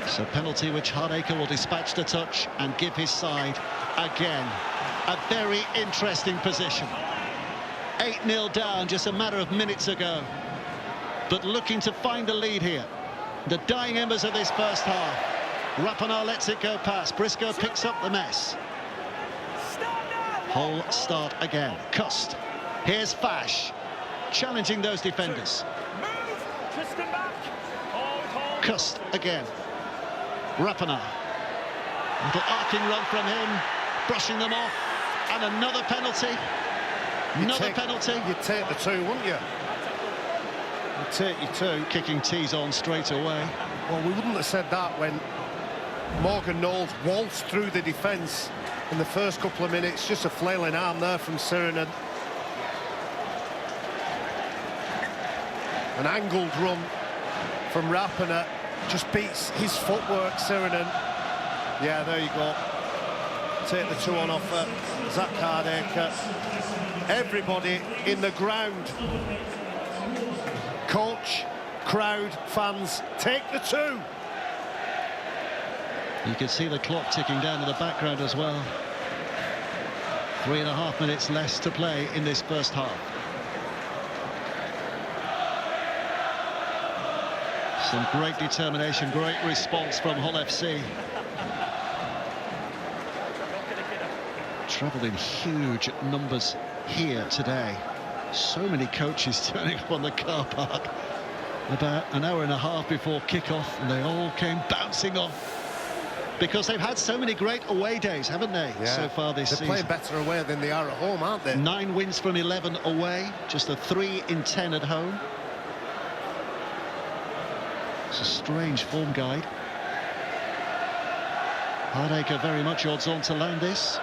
Speaker 1: So penalty which Hardacre will dispatch to touch and give his side again a very interesting position. 8-0 down just a matter of minutes ago, but looking to find the lead here. The dying embers of this first half. Rapana lets it go past. Briscoe picks up the mess. Hull start again. Cust. Here's Fash, challenging those defenders. Cust again. Rapana. Little arcing run from him, brushing them off, and another penalty. Penalty.
Speaker 2: You'd take the 2, wouldn't you? You'd take your 2.
Speaker 1: Kicking tees on straight away.
Speaker 2: Well, we wouldn't have said that when Morgan Knowles waltzed through the defence in the first couple of minutes. Just a flailing arm there from Sirinen. An angled run from Rapana just beats his footwork, Sirinen. Yeah, there you go. Take the 2 on offer. Zach Hardacre. Everybody in the ground. Coach, crowd, fans, take the 2.
Speaker 1: You can see the clock ticking down in the background as well. 3.5 minutes less to play in this first half. Some great determination, great response from Hull FC. Travelled in huge numbers here today. So many coaches turning up on the car park about an hour and a half before kickoff, and they all came bouncing off. Because they've had so many great away days, haven't they, so far this season?
Speaker 2: They're playing better away than they are at home, aren't they?
Speaker 1: 9 wins from 11 away, just a 3 in 10 at home. It's a strange form guide. Hardacre very much odds on to land this.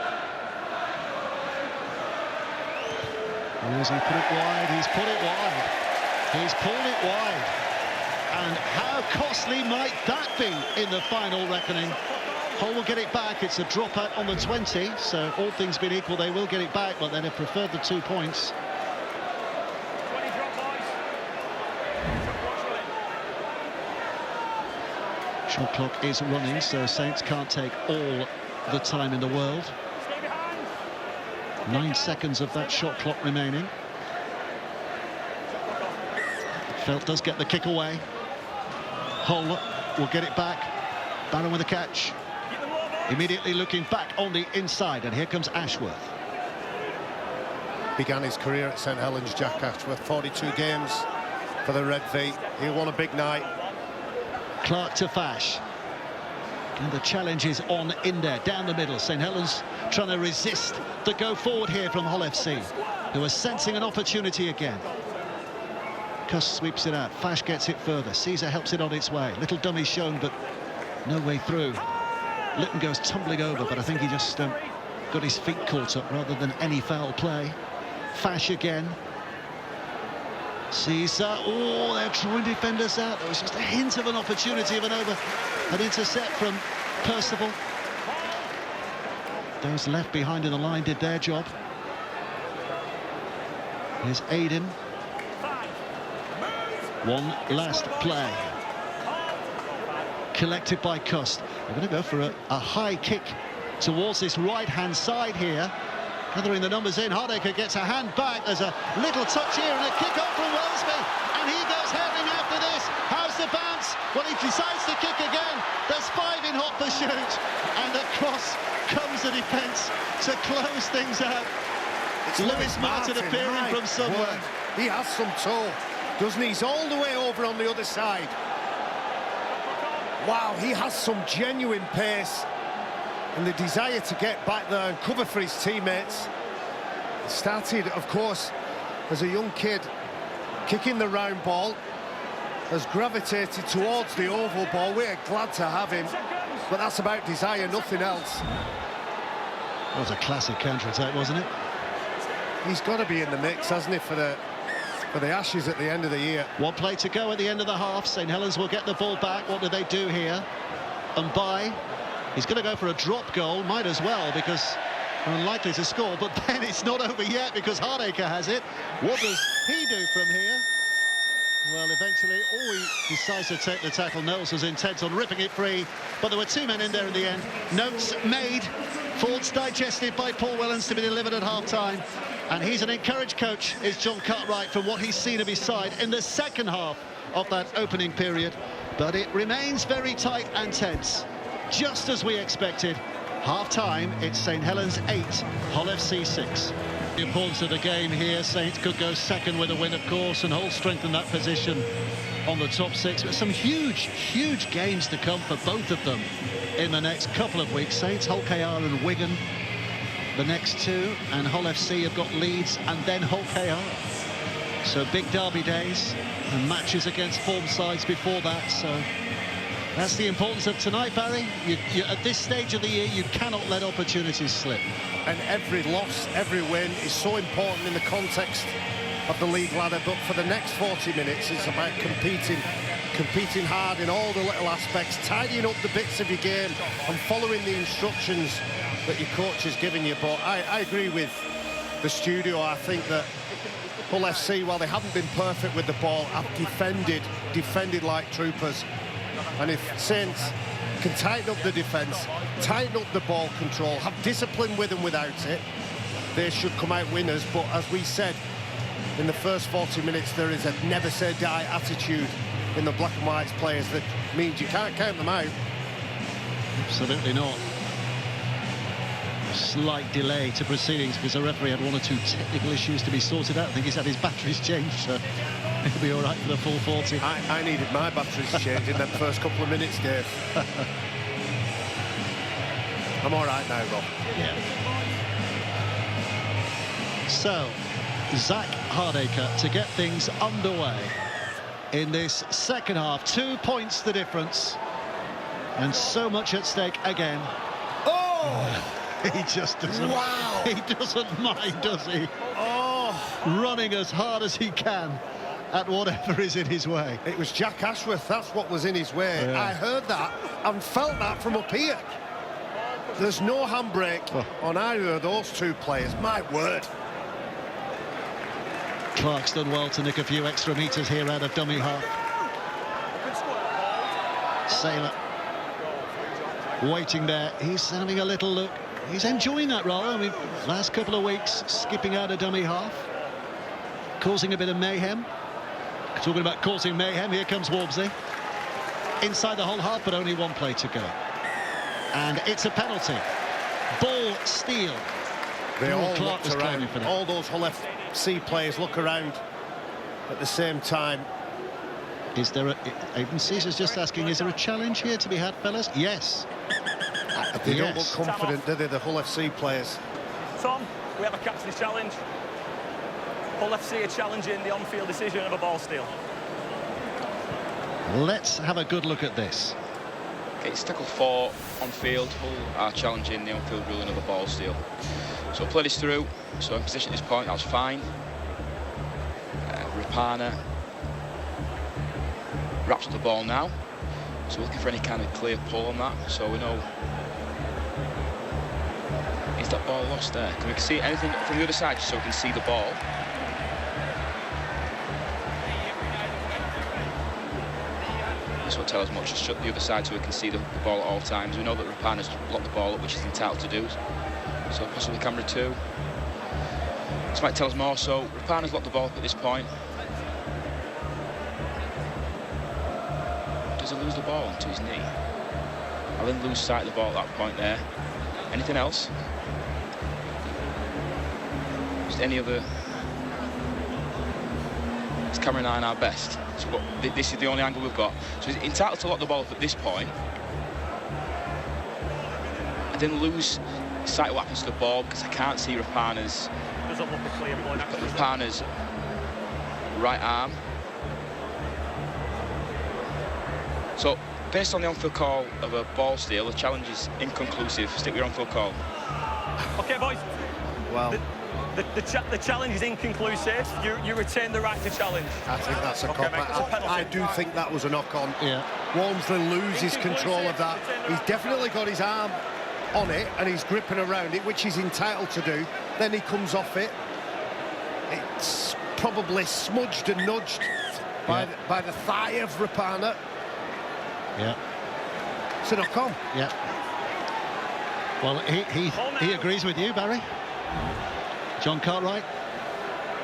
Speaker 1: As he put it wide, he's put it wide. He's pulled it wide. And how costly might that be in the final reckoning? Hull will get it back. It's a dropout on the 20, so all things being equal, they will get it back, but they'd have preferred the 2 points.
Speaker 4: 20 drop, boys.
Speaker 1: Shot clock is running, so Saints can't take all the time in the world.
Speaker 4: Stay behind.
Speaker 1: 9 seconds of that shot clock remaining. Felt does get the kick away. Hull will get it back. Barron with the catch. Immediately looking back on the inside, and here comes Ashworth.
Speaker 2: Began his career at St Helens, Jack Ashworth, 42 games for the Red V. He won a big night.
Speaker 1: Clark to Fash. And the challenge is on in there, down the middle. St Helens trying to resist the go forward here from Hull FC, who are sensing an opportunity again. Cuss sweeps it out. Fash gets it further. Caesar helps it on its way. Little dummy shown, but no way through. Litton goes tumbling over, but I think he just got his feet caught up rather than any foul play. Fash again. Caesar, oh, they're drawing defenders out. There was just a hint of an opportunity of an intercept from Percival. Those left behind in the line did their job. Here's Aiden. One last play. Collected by Cust. They're going to go for a high kick towards this right-hand side here. Gathering the numbers in, Hardacre gets a hand back. There's a little touch here and a kick off from Wellesby. And he goes heading after this. How's the bounce? Well, he decides to kick again. There's 5 in hot pursuit. And across comes the defence to close things out. It's Lewis Martin appearing from somewhere.
Speaker 2: He has some toe, doesn't he? He's all the way over on the other side. Wow, he has some genuine pace and the desire to get back there and cover for his teammates. Started, of course, as a young kid, kicking the round ball, has gravitated towards the oval ball. We're glad to have him, but that's about desire, nothing else.
Speaker 1: That was a classic counter-attack, wasn't it?
Speaker 2: He's got to be in the mix, hasn't he, for the Ashes at the end of the year.
Speaker 1: 1 play to go at the end of the half. St Helens will get the ball back. What do they do here? And he's going to go for a drop goal, might as well, because they're unlikely to score, but then it's not over yet because Hardacre has it. What does he do from here? Well, eventually, he decides to take the tackle. Knowles was intent on ripping it free, but there were 2 men in there in the end. Notes made, thoughts digested by Paul Wellens to be delivered at half-time. And he's an encouraged coach, is John Cartwright, from what he's seen of his side in the second half of that opening period. But it remains very tight and tense, just as we expected. Half-time, it's St Helens 8, Hull FC 6. The importance of the game here, Saints could go second with a win, of course, and Hull strengthen that position on the top 6. But some huge games to come for both of them in the next couple of weeks. Saints, Hull KR and Wigan, the next 2, and Hull FC have got Leeds and then Hull KR. So big derby days and matches against form sides before that. So that's the importance of tonight, Barry. At this stage of the year, you cannot let opportunities slip.
Speaker 2: And every loss, every win is so important in the context of the league ladder. But for the next 40 minutes, it's about competing hard in all the little aspects, tidying up the bits of your game and following the instructions that your coach is giving you. But I agree with the studio. I think that Hull FC, while they haven't been perfect with the ball, have defended like troopers. And if Saints can tighten up the defence, tighten up the ball control, have discipline with and without it, they should come out winners. But as we said in the first 40 minutes, there is a never say die attitude in the black and white players that means you can't count them out.
Speaker 1: Absolutely not. A slight delay to proceedings because the referee had 1 or 2 technical issues to be sorted out. I think he's had his batteries changed, so he'll be all right for the full 40.
Speaker 2: I needed my batteries changed in that first couple of minutes, Dave. I'm all right now, Rob.
Speaker 1: Yeah. So, Zach Hardacre to get things underway in this second half. 2 points the difference, and so much at stake again.
Speaker 2: Oh!
Speaker 1: He just doesn't.
Speaker 2: Wow!
Speaker 1: He doesn't mind, does he?
Speaker 2: Oh!
Speaker 1: Running as hard as he can at whatever is in his way.
Speaker 2: It was Jack Ashworth, that's what was in his way.
Speaker 1: Yeah.
Speaker 2: I heard that and felt that from up here. There's no handbrake on either of those two players. My word.
Speaker 1: Clark's done well to nick a few extra metres here out of dummy half. Saylor waiting there. He's having a little look. He's enjoying that role. I mean, last couple of weeks skipping out of dummy half, causing a bit of mayhem. Talking about causing mayhem, here comes Walmsley. Inside the whole half, but only one play to go. And it's a penalty. Ball steal.
Speaker 2: They all
Speaker 1: Clark
Speaker 2: looked around. All those Hull FC players look around at the same time.
Speaker 1: Is there a... Aidan Caesar's just asking, is there a challenge here to be had, fellas? Yes.
Speaker 2: They don't look confident, do they, the Hull FC players?
Speaker 4: Tom, we have a captain's challenge. Hull FC are challenging the on-field decision of a ball steal.
Speaker 1: Let's have a good look at this.
Speaker 5: Okay, it's tackle 4 on field. Hull are challenging the on-field ruling of a ball steal. So play this through. So in position at this point, that's fine. Rapana wraps up the ball now. So we're looking for any kind of clear pull on that. So we know. Is that ball lost there? Can we see anything from the other side just so we can see the ball? This will tell us much. Just shut the other side so we can see the ball at all times. We know that Rapana's blocked the ball up, which he's entitled to do. So possibly camera 2. This might tell us more. So Rapana's locked the ball up at this point. Does he lose the ball onto his knee? I'll then lose sight of the ball at that point there. Anything else? Just any other... Is camera 9 our best? So this is the only angle we've got. So he's entitled to lock the ball up at this point. And then lose sight of what happens to the ball because I can't see Rapana's...
Speaker 4: Doesn't look a clear ball in action.
Speaker 5: Rapana's right arm. So, based on the on-field call of a ball steal, the challenge is inconclusive. Stick with your on-field call.
Speaker 4: OK, boys.
Speaker 2: Well,
Speaker 4: the challenge is inconclusive. You retain the right to challenge.
Speaker 2: I think that's a cop-out. I do think that was a knock-on.
Speaker 1: Yeah.
Speaker 2: Walmsley loses control of that. He's definitely got his arm on it and he's gripping around it, which he's entitled to do. Then he comes off it. It's probably smudged and nudged by the thigh of Rapana.
Speaker 1: Yeah.
Speaker 2: It's a knock-on.
Speaker 1: Yeah. Well, he agrees with you, Barry. John Cartwright.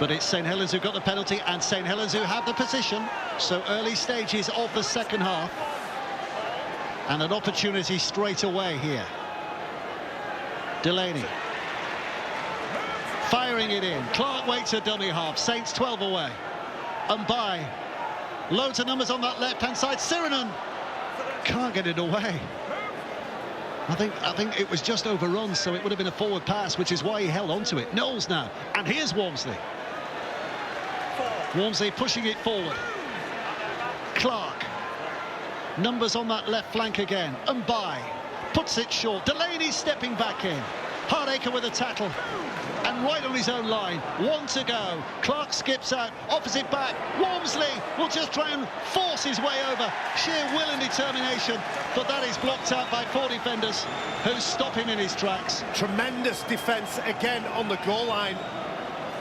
Speaker 1: But it's St Helens who got the penalty and St Helens who have the position. So early stages of the second half. And an opportunity straight away here. Delaney. Firing it in. Clark waits a dummy half. Saints 12 away. And by loads of numbers on that left-hand side. Sirinen can't get it away. I think it was just overrun, so it would have been a forward pass, which is why he held on to it. Knowles now, and here's Walmsley. Walmsley pushing it forward. Clark. Numbers on that left flank again. And by puts it short. Delaney stepping back in. Hardacre with a tackle. And right on his own line. 1 to go. Clark skips out. Opposite back. Walmsley will just try and force his way over. Sheer will and determination. But that is blocked out by 4 defenders who stop him in his tracks.
Speaker 2: Tremendous defence again on the goal line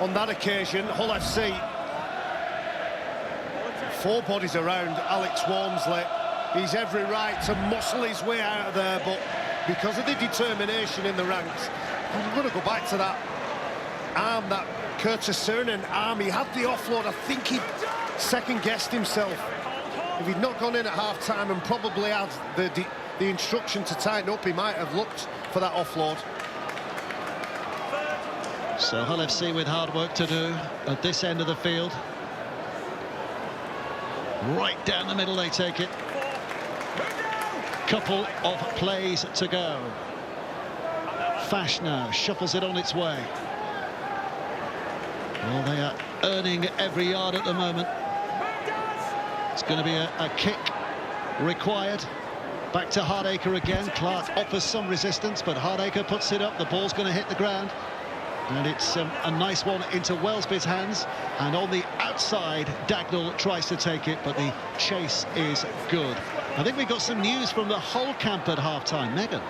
Speaker 2: on that occasion. Hull FC. 4 bodies around Alex Walmsley. He's every right to muscle his way out of there, but because of the determination in the ranks, I'm going to go back to that arm, that Curtis Sirinen arm. He had the offload. I think he second-guessed himself. If he'd not gone in at half-time and probably had the instruction to tighten up, he might have looked for that offload.
Speaker 1: So Hull FC with hard work to do at this end of the field. Right down the middle they take it. Couple of plays to go. Fash now shuffles it on its way. Well, they are earning every yard at the moment. It's going to be a kick required. Back to Hardacre again. Clark offers some resistance, but Hardacre puts it up. The ball's going to hit the ground. And it's a nice one into Wellesby's hands. And on the outside, Dagnall tries to take it, but the chase is good. I think we got some news from the Hull camp at half-time. Megan?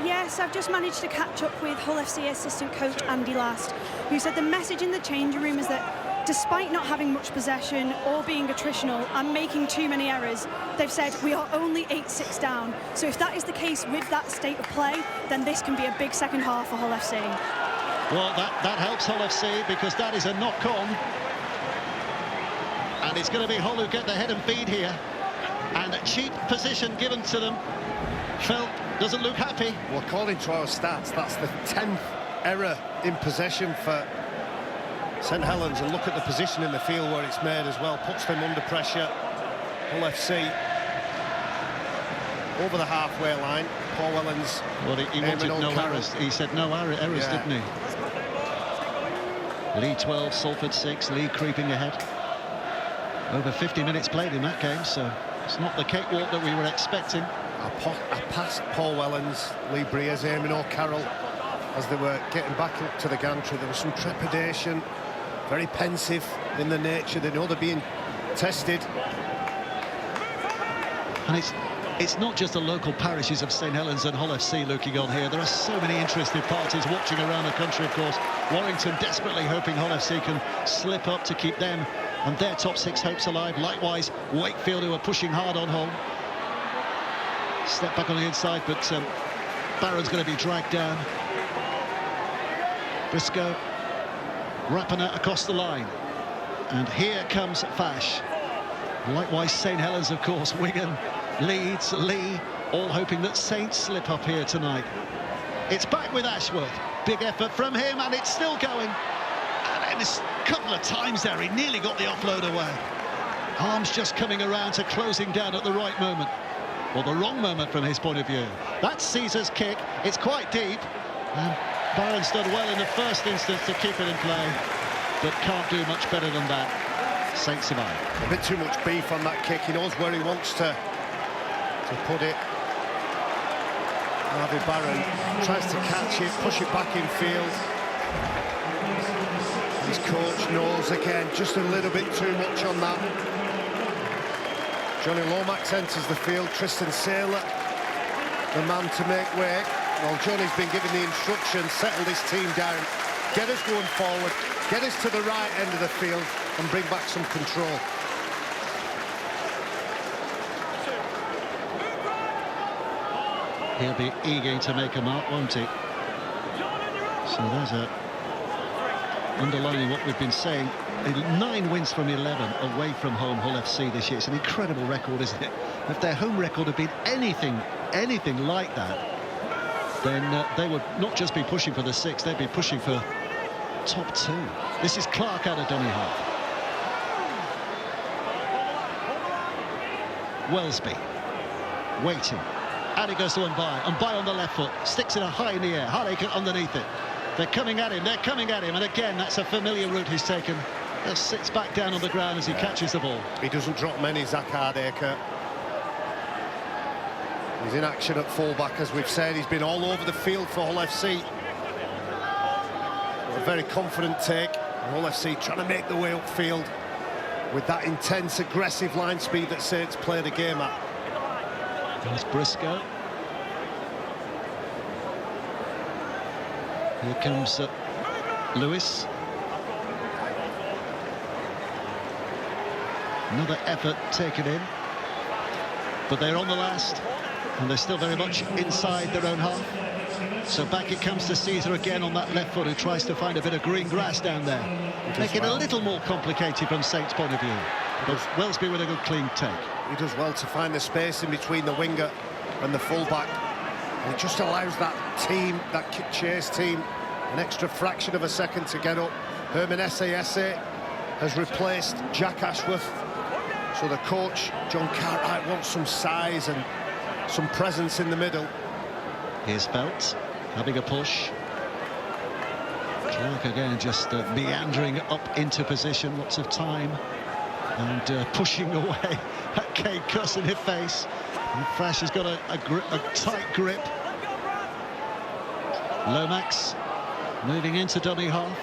Speaker 3: Yes, I've just managed to catch up with Hull FC assistant coach Andy Last, who said the message in the changing room is that despite not having much possession or being attritional and making too many errors, they've said we are only 8-6 down. So if that is the case with that state of play, then this can be a big second half for Hull FC.
Speaker 1: Well, that helps Hull FC, because that is a knock-on. And it's going to be Hull who get the head and feed here. And a cheap position given to them. Phil doesn't look happy.
Speaker 2: Well, according to our stats, that's the 10th error in possession for St Helens, and look at the position in the field where it's made as well. Puts them under pressure. Hull FC over the halfway line. Paul Helens.
Speaker 1: Well, he wanted no errors. He said no errors, yeah, didn't he? Lee 12, Salford 6. Lee creeping ahead. Over 50 minutes played in that game, so it's not the cakewalk that we were expecting.
Speaker 2: I passed Paul Helens, Lee Breers, Eamon O'Carroll as they were getting back up to the gantry. There was some trepidation, very pensive in the nature. They know they're being tested.
Speaker 1: And it's not just the local parishes of St Helens and Hull FC looking on here. There are so many interested parties watching around the country, of course. Warrington desperately hoping Hull FC can slip up to keep them and their top 6 hopes alive. Likewise, Wakefield, who are pushing hard on Hull. Step back on the inside, but Barron's going to be dragged down. Briscoe, Rapiner across the line. And here comes Fash. Likewise, St Helens, of course, Wigan, Leeds, Lee, all hoping that Saints slip up here tonight. It's back with Ashworth. Big effort from him, and it's still going. And a couple of times there, he nearly got the offload away. Arms just coming around to closing down at the right moment. Well, the wrong moment from his point of view. That's Caesar's kick. It's quite deep. And Barron's done well in the first instance to keep it in play, but can't do much better than that. Saints survive.
Speaker 2: A bit too much beef on that kick. He knows where he wants to put it. Harvey Barron tries to catch it, push it back in field. His coach knows again, just a little bit too much on that. Johnny Lomax enters the field. Tristan Saylor, the man to make way. Well, Johnny's been given the instructions, settle this team down, get us going forward, get us to the right end of the field and bring back some control.
Speaker 1: He'll be eager to make a mark, won't he? So there's a underlining what we've been saying. 9 wins from 11 away from home, Hull FC this year. It's an incredible record, isn't it? If their home record had been anything like that, then they would not just be pushing for the 6, they'd be pushing for top 2. This is Clark out of dummy half. Wellesby waiting, and it goes to Mbai on the left foot, sticks it high in the air. Harlake underneath it. They're coming at him, and again that's a familiar route he's taken. Just sits back down on the ground as he catches the ball.
Speaker 2: He doesn't drop many, Zach Hardaker. He's in action at fullback, as we've said. He's been all over the field for Hull FC. A very confident take. Hull FC trying to make the way upfield with that intense, aggressive line speed that Saints play the game at.
Speaker 1: There's Briscoe. Here comes Lewis. Another effort taken in, but they're on the last, and they're still very much inside their own half. So back it comes to Caesar again on that left foot, who tries to find a bit of green grass down there. Make it a little more complicated from Saints' point of view. But Wellesby with a good clean take.
Speaker 2: He does well to find the space in between the winger and the fullback. And it just allows that team, that chase team, an extra fraction of a second to get up. Herman Esse has replaced Jack Ashworth. So the coach, John Cartwright, wants some size and some presence in the middle.
Speaker 1: Here's Feltz having a push. Clark again just meandering up into position, lots of time, and pushing away at Kane Cuss in his face. And Frash has got a tight grip. Lomax moving into dummy half.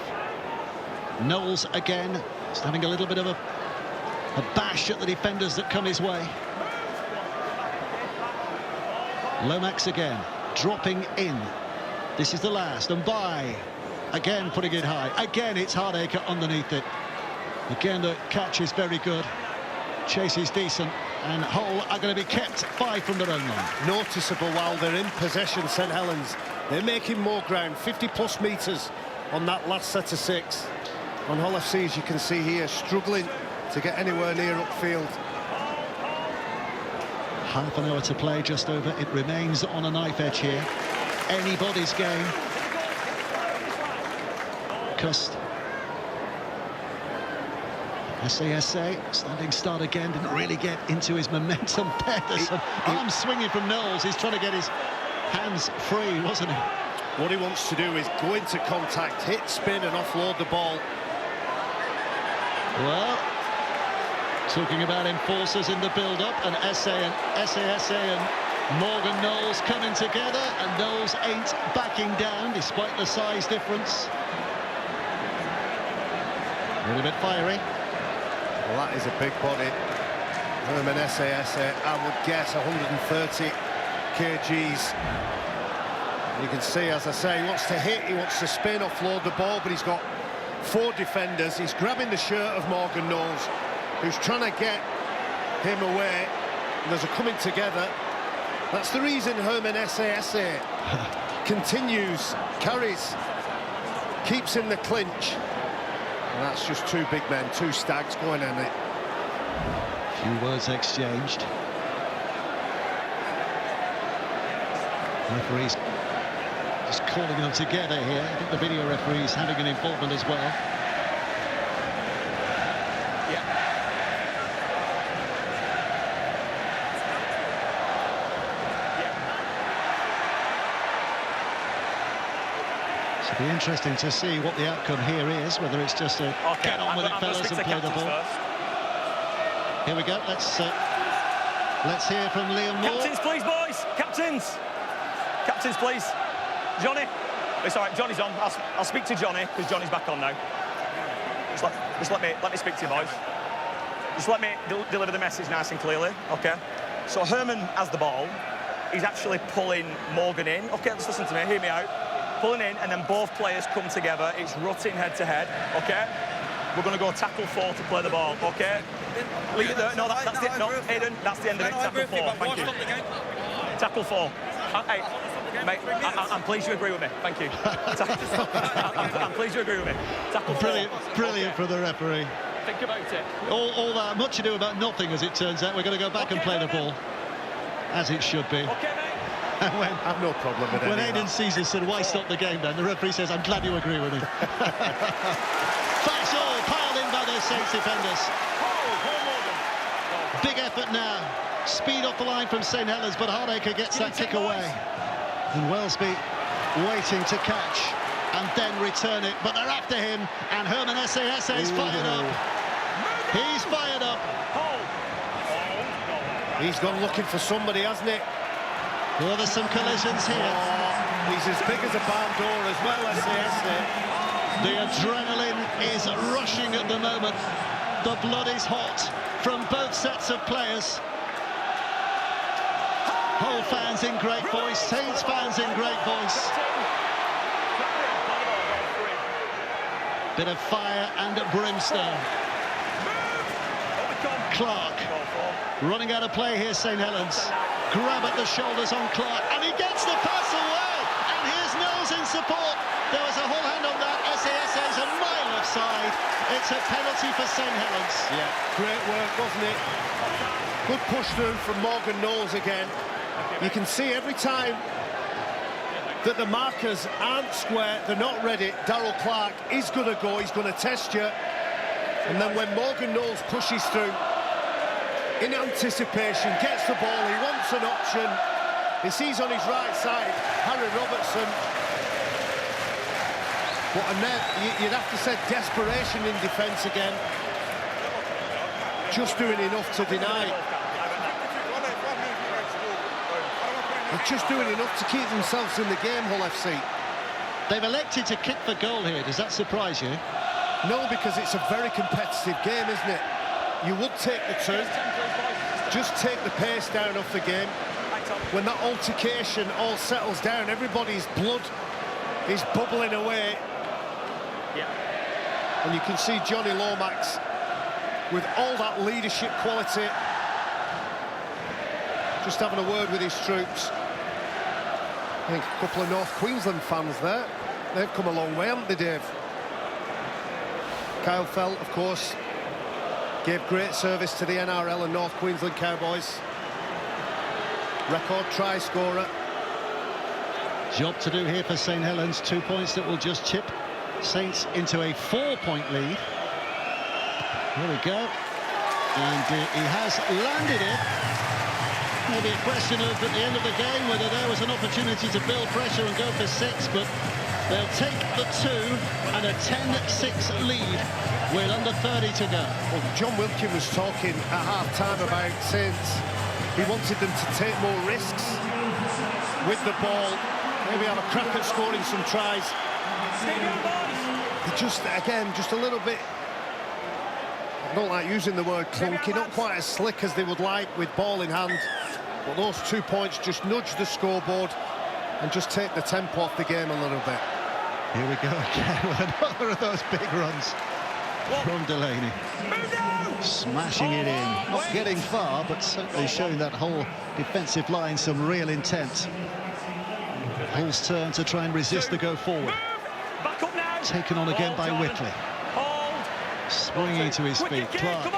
Speaker 1: Knowles again, just having a little bit of a bash at the defenders that come his way. Lomax again. dropping in. This is the last, and by again putting it high. Again, it's Hardacre underneath it. Again, the catch is very good. Chase is decent, and Hull are going to be kept 5 from their own line.
Speaker 2: Noticeable while they're in possession, St Helens. They're making more ground, 50+ metres on that last set of 6. On Hull FC, as you can see here, struggling to get anywhere near upfield.
Speaker 1: Half an hour to play, just over. It remains on a knife edge here. Anybody's game. Cust. SASA, standing start again, didn't really get into his momentum there. There's some arm swinging from Knowles. He's trying to get his hands free, wasn't he?
Speaker 2: What he wants to do is go into contact, hit, spin and offload the ball.
Speaker 1: Well, talking about enforcers in the build-up, and SASA and Morgan Knowles coming together, and Knowles ain't backing down despite the size difference. A little bit fiery.
Speaker 2: Well, that is a big body. Herman SASA, I would guess 130 kgs. You can see, as I say, he wants to hit, he wants to spin, offload the ball, but he's got 4 defenders. He's grabbing the shirt of Morgan Knowles, who's trying to get him away. And there's a coming together. That's the reason Herman SASA continues, carries, keeps in the clinch. And that's just 2 big men, 2 stags going at it.
Speaker 1: Few words exchanged. Referees just calling them together here. I think the video referee's having an involvement as well.
Speaker 4: Yeah.
Speaker 1: It'll be interesting to see what the outcome here is, whether it's just a get on with it, fellas, and play the ball.
Speaker 4: First.
Speaker 1: Here we go. Let's hear from Liam Moore.
Speaker 4: Captains, please, boys. Captains. Captains, please. Johnny. It's all right. Johnny's on. I'll speak to Johnny because Johnny's back on now. Just let me speak to you, boys. Just let me deliver the message nice and clearly. Okay. So Herman has the ball. He's actually pulling Morgan in. Okay, let's listen to me. Hear me out. Pulling in, and then both players come together. It's rutting head to head. Okay. We're going to go tackle 4 to play the ball. Okay. Leave it there. No, that's it. No, Aidan, that's the end of it. Tackle 4. Thank you. Tackle 4. Hey, mate, I'm pleased you agree with me. Thank you. I'm pleased you agree with me. Tackle 4.
Speaker 1: Brilliant for the referee.
Speaker 4: Think about it.
Speaker 1: All that much ado about nothing, as it turns out. We're going to go back and play the ball as it should be.
Speaker 4: Okay, mate.
Speaker 1: And
Speaker 2: I have no problem with
Speaker 1: when
Speaker 2: any of
Speaker 1: Aidan
Speaker 2: that.
Speaker 1: sees it, said, why stop the game then? The referee says, I'm glad you agree with me. That's all piled in by those Saints defenders. Big effort now. Speed off the line from St Helens, but Hardacre gets that kick away. And Wellesby waiting to catch and then return it. But they're after him, and Herman SASA is fired up. He's fired up.
Speaker 2: He's gone looking for somebody, hasn't he?
Speaker 1: Well, there's some collisions here.
Speaker 2: Oh, he's as big as a barn door as well, SASA.
Speaker 1: The adrenaline is rushing at the moment. The blood is hot from both sets of players. Hull fans in great voice, Saints fans in great voice. Bit of fire and brimstone. Clark running out of play here, St Helens. Grab at the shoulders on Clark, and he gets the pass away. And here's Knowles in support. There was a whole hand on that. SASA's a mile offside. It's a penalty for St Helens.
Speaker 2: Yeah, great work, wasn't it? Good push through from Morgan Knowles again. You can see every time that the markers aren't square, they're not ready. Darryl Clark is going to go, he's going to test you. And then when Morgan Knowles pushes through, in anticipation, gets the ball, he wants an option. He sees on his right side Harry Robertson. But and then you'd have to say desperation in defence again. Just doing enough to deny. They're just doing enough to keep themselves in the game, Hull FC.
Speaker 1: They've elected to kick for goal here. Does that surprise you?
Speaker 2: No, because it's a very competitive game, isn't it? You would take the 2, just take the pace down off the game. when that altercation all settles down, everybody's blood is bubbling away.
Speaker 4: Yeah.
Speaker 2: And you can see Johnny Lomax with all that leadership quality, just having a word with his troops. I think a couple of North Queensland fans there. They've come a long way, haven't they, Dave? Kyle Felt, of course, gave great service to the NRL and North Queensland Cowboys. Record try scorer.
Speaker 1: Job to do here for St Helens. 2 points that will just chip Saints into a 4-point lead. Here we go. And he has landed it. Maybe a question of, at the end of the game, whether there was an opportunity to build pressure and go for 6, but they'll take the 2 and a 10-6 lead with under 30 to go.
Speaker 2: Well, John Wilkin was talking at half-time about Saints. He wanted them to take more risks with the ball, maybe have a crack at scoring some tries. Just, again, just a little bit, I don't like using the word clunky, not quite as slick as they would like with ball in hand. But those 2 points just nudge the scoreboard and just take the tempo off the game a little bit.
Speaker 1: Here we go again with another of those big runs from Delaney. Smashing it in, not getting far, but certainly showing that whole defensive line some real intent. Hull's turn to try and resist the go forward. Taken on again by Whitley. Swinging to his feet, Clark.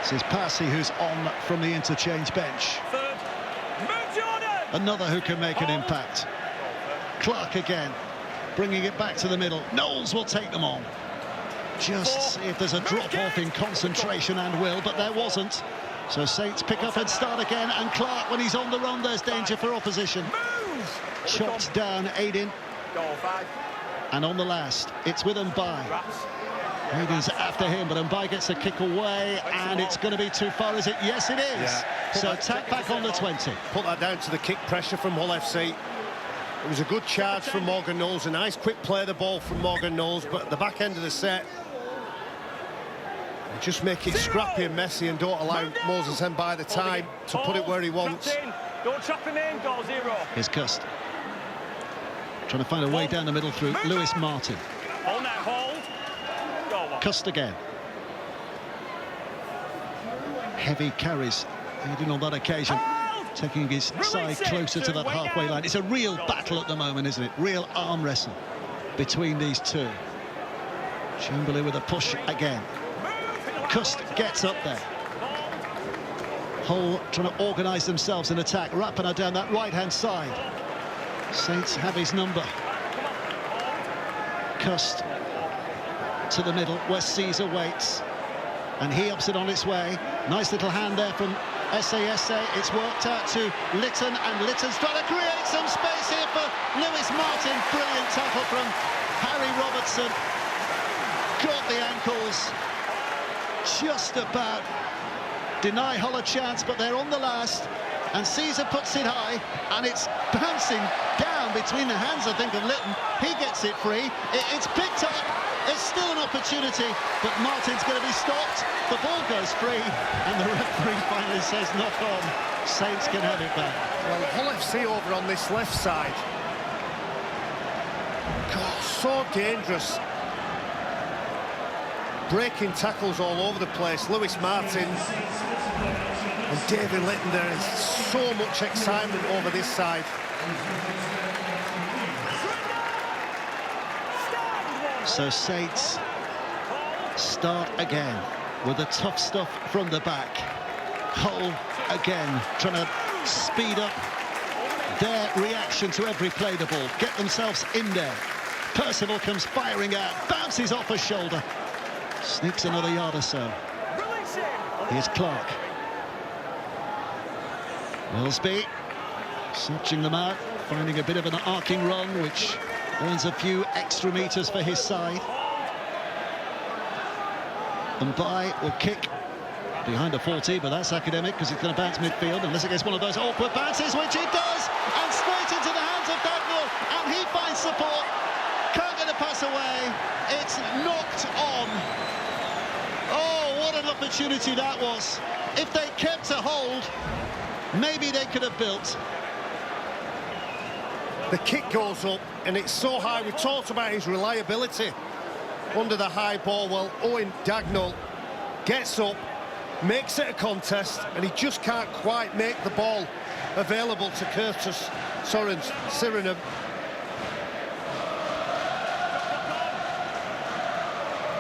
Speaker 1: This is Passy, who's on from the interchange bench. Another who can make an impact. Clark again, bringing it back to the middle. Knowles will take them on. Just see if there's a drop-off in concentration and will, but there wasn't. So Saints pick up and start again, and Clark, when he's on the run, there's danger for opposition. Chopped down Aiden. And on the last, it's with Mbai. Aiden's after him, but Mbai gets a kick away, and it's going to be too far, is it? Yes, it is. Yeah. So tap back on the 20.
Speaker 2: Put that down to the kick pressure from Hull FC. It was a good charge from Morgan Knowles, a nice quick play of the ball from Morgan Knowles, but at the back end of the set, just make it scrappy and messy and don't allow Moses Mbai the time to put it where he wants.
Speaker 4: Don't chop him in, goal 0.
Speaker 1: Here's Cust. Trying to find a way down the middle through Lewis Martin.
Speaker 4: Hold now, hold.
Speaker 1: Cust again. Heavy carries, Aiden on that occasion, taking his side closer to that halfway line. It's a real battle at the moment, isn't it? Real arm wrestle between these two. Chamberlain with a push again. Cust gets up there. Hull trying to organise themselves in attack. Rapana down that right-hand side. Saints have his number. Cust to the middle where Caesar waits, and he ups it on its way. Nice little hand there from SASA. It's worked out to Litton, and Litton's trying to create some space here for Lewis Martin. Brilliant tackle from Harry Robertson. Got the ankles. Just about deny Hull a chance, but they're on the last, and Caesar puts it high, and it's bouncing down between the hands, I think, of Litton. He gets it free. It's picked up. It's still an opportunity, but Martin's going to be stopped. The ball goes free, and the referee finally says knock on. Saints can have it back.
Speaker 2: Well, Hull FC over on this left side. God, so dangerous. Breaking tackles all over the place. Lewis Martin and David Litton. There is so much excitement over this side.
Speaker 1: So Saints start again with the tough stuff from the back. Hull again trying to speed up their reaction to every play the ball, get themselves in there. Percival comes firing out, bounces off a shoulder, sneaks another yard or so. Here's Clark. Willsby searching them out, finding a bit of an arcing run, which earns a few extra metres for his side. Mbai will kick behind a 40, but that's academic because it's going to bounce midfield unless it gets one of those awkward bounces, which it does, and straight into the hands of Dagnall, and he finds support. Can't get a pass away. It's knocked on. Oh, what an opportunity that was. If they kept a hold, maybe they could have built.
Speaker 2: The kick goes up, and it's so high. We talked about his reliability under the high ball. Well, Owen Dagnall gets up, makes it a contest, and he just can't quite make the ball available to Curtis Surinam.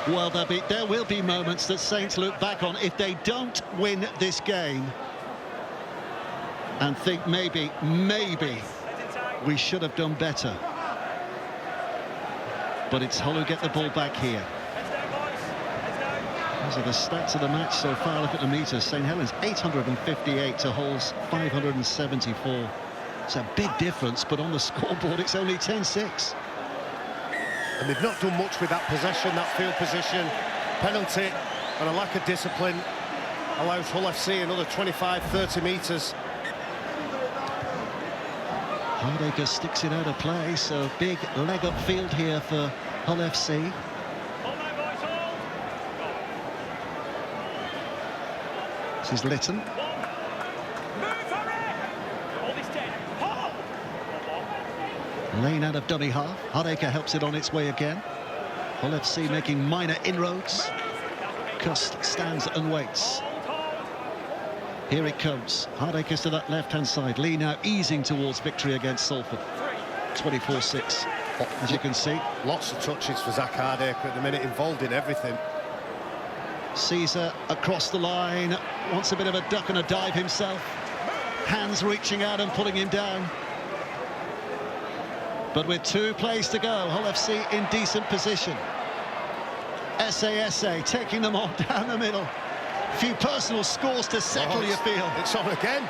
Speaker 1: Well, there will be moments that Saints look back on if they don't win this game and think maybe we should have done better. But it's Hull who get the ball back here. Those are the stats of the match so far. Look at the meters. St Helens 858 to Hull's 574. It's a big difference, but on the scoreboard it's only 10-6.
Speaker 2: And they've not done much with that possession, that field position. Penalty and a lack of discipline allows Hull FC another 25-30 metres.
Speaker 1: Hardacre sticks it out of play, so big leg up field here for Hull FC. This is Lytton. Lane out of dummy half. Hardacre helps it on its way again. Hull FC making minor inroads. Cust stands and waits. Here it comes. Hardacre's to that left-hand side. Lee now easing towards victory against Salford. 24-6, as you can see.
Speaker 2: Lots of touches for Zach Hardacre at the minute, involved in everything.
Speaker 1: Caesar across the line. Wants a bit of a duck and a dive himself. Hands reaching out and pulling him down. But with 2 plays to go, Hull FC in decent position. SA taking them on down the middle. A few personal scores to settle, you feel.
Speaker 2: It's on again.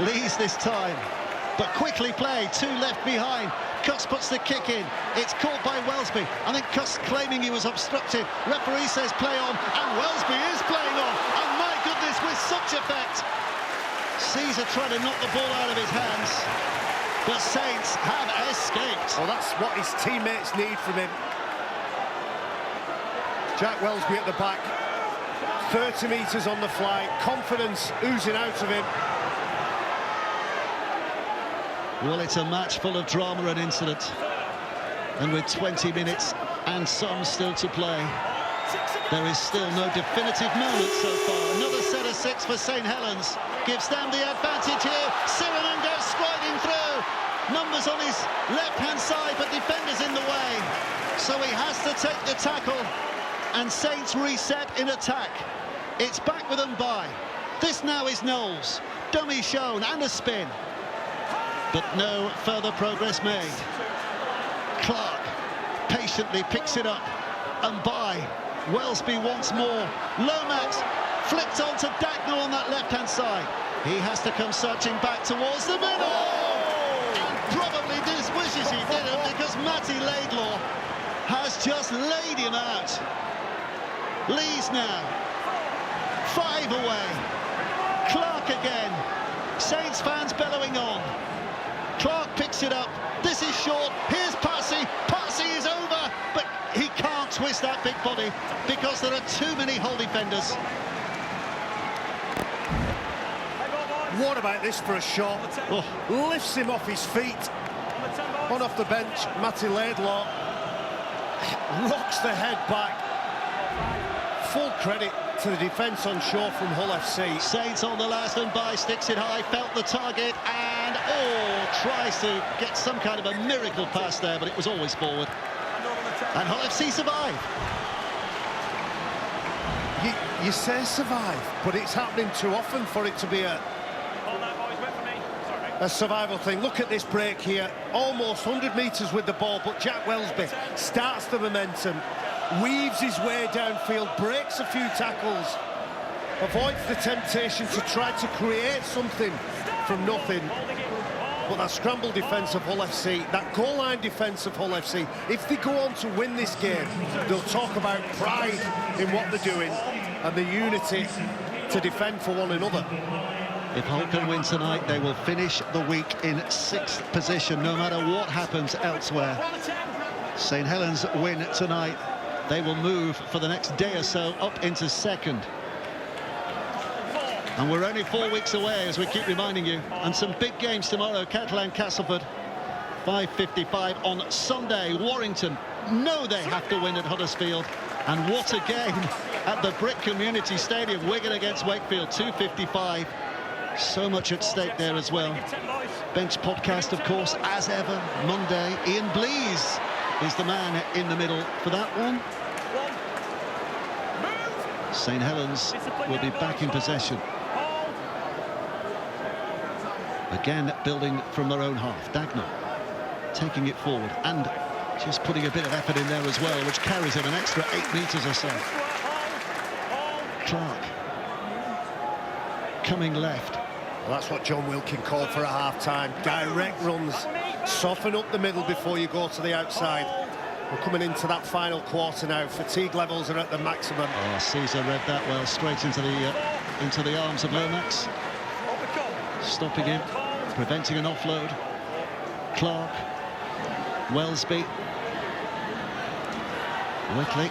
Speaker 1: Lees this time, but quickly played. 2 left behind. Cuss puts the kick in. It's called by Welsby. I think Cuss claiming he was obstructed. Referee says play on, and Welsby is playing on. And my goodness, with such effect. Caesar trying to knock the ball out of his hands. But Saints have escaped.
Speaker 2: Well, that's what his teammates need from him. Jack Welsby at the back. 30 metres on the fly. Confidence oozing out of him.
Speaker 1: Well, it's a match full of drama and incident. And with 20 minutes and some still to play, there is still no definitive moment so far. Another set of 6 for St Helens. Gives them the advantage here. Surinam goes striding through. Numbers on his left-hand side, but defenders in the way. So he has to take the tackle. And Saints reset in attack. It's back with them by. This now is Knowles. Dummy shown and a spin. But no further progress made. Clark patiently picks it up. And by. Welsby once more. Lomax flipped onto Dagnall on that left-hand side. He has to come searching back towards the middle. And probably wishes he didn't, because Matty Laidlaw has just laid him out. Lees now. 5 away. Clark again. Saints fans bellowing on. Clark picks it up. This is short. Here's Passy. Passy is over, but he can't twist that big body because there are too many Hull defenders.
Speaker 2: What about this for a shot? Oh. Lifts him off his feet. On off the bench, Matty Laidlaw rocks the head back. Full credit to the defence on shore from Hull FC.
Speaker 1: Saints on the last and by, sticks it high, felt the target, and tries to get some kind of a miracle pass there, but it was always forward. And Hull FC survive.
Speaker 2: You say survive, but it's happening too often for it to be a survival thing. Look at this break here, almost 100 metres with the ball, but Jack Welsby starts the momentum, weaves his way downfield, breaks a few tackles, avoids the temptation to try to create something from nothing. But that scramble defence of Hull FC, that goal line defence of Hull FC, if they go on to win this game, they'll talk about pride in what they're doing and the unity to defend for one another.
Speaker 1: If Hull can win tonight, they will finish the week in 6th position, no matter what happens elsewhere. St Helens win tonight, they will move for the next day or so up into 2nd. And we're only 4 weeks away, as we keep reminding you. And some big games tomorrow. Catalan Castleford, 5:55 on Sunday. Warrington know they have to win at Huddersfield. And what a game at the Brick Community Stadium. Wigan against Wakefield, 2:55. So much at stake there as well. Bench podcast, of course, as ever, Monday. Ian Blease is the man in the middle for that one. St Helens will be back in possession. Again, building from their own half. Dagnall taking it forward and just putting a bit of effort in there as well, which carries him an extra 8 metres or so. Clark coming left.
Speaker 2: Well, that's what John Wilkin called for at half-time. Direct runs, soften up the middle before you go to the outside. We're coming into that final quarter now. Fatigue levels are at the maximum.
Speaker 1: Oh, Caesar read that well, straight into the arms of Lomax. Stopping him, preventing an offload. Clark, Wellesby, Whitley,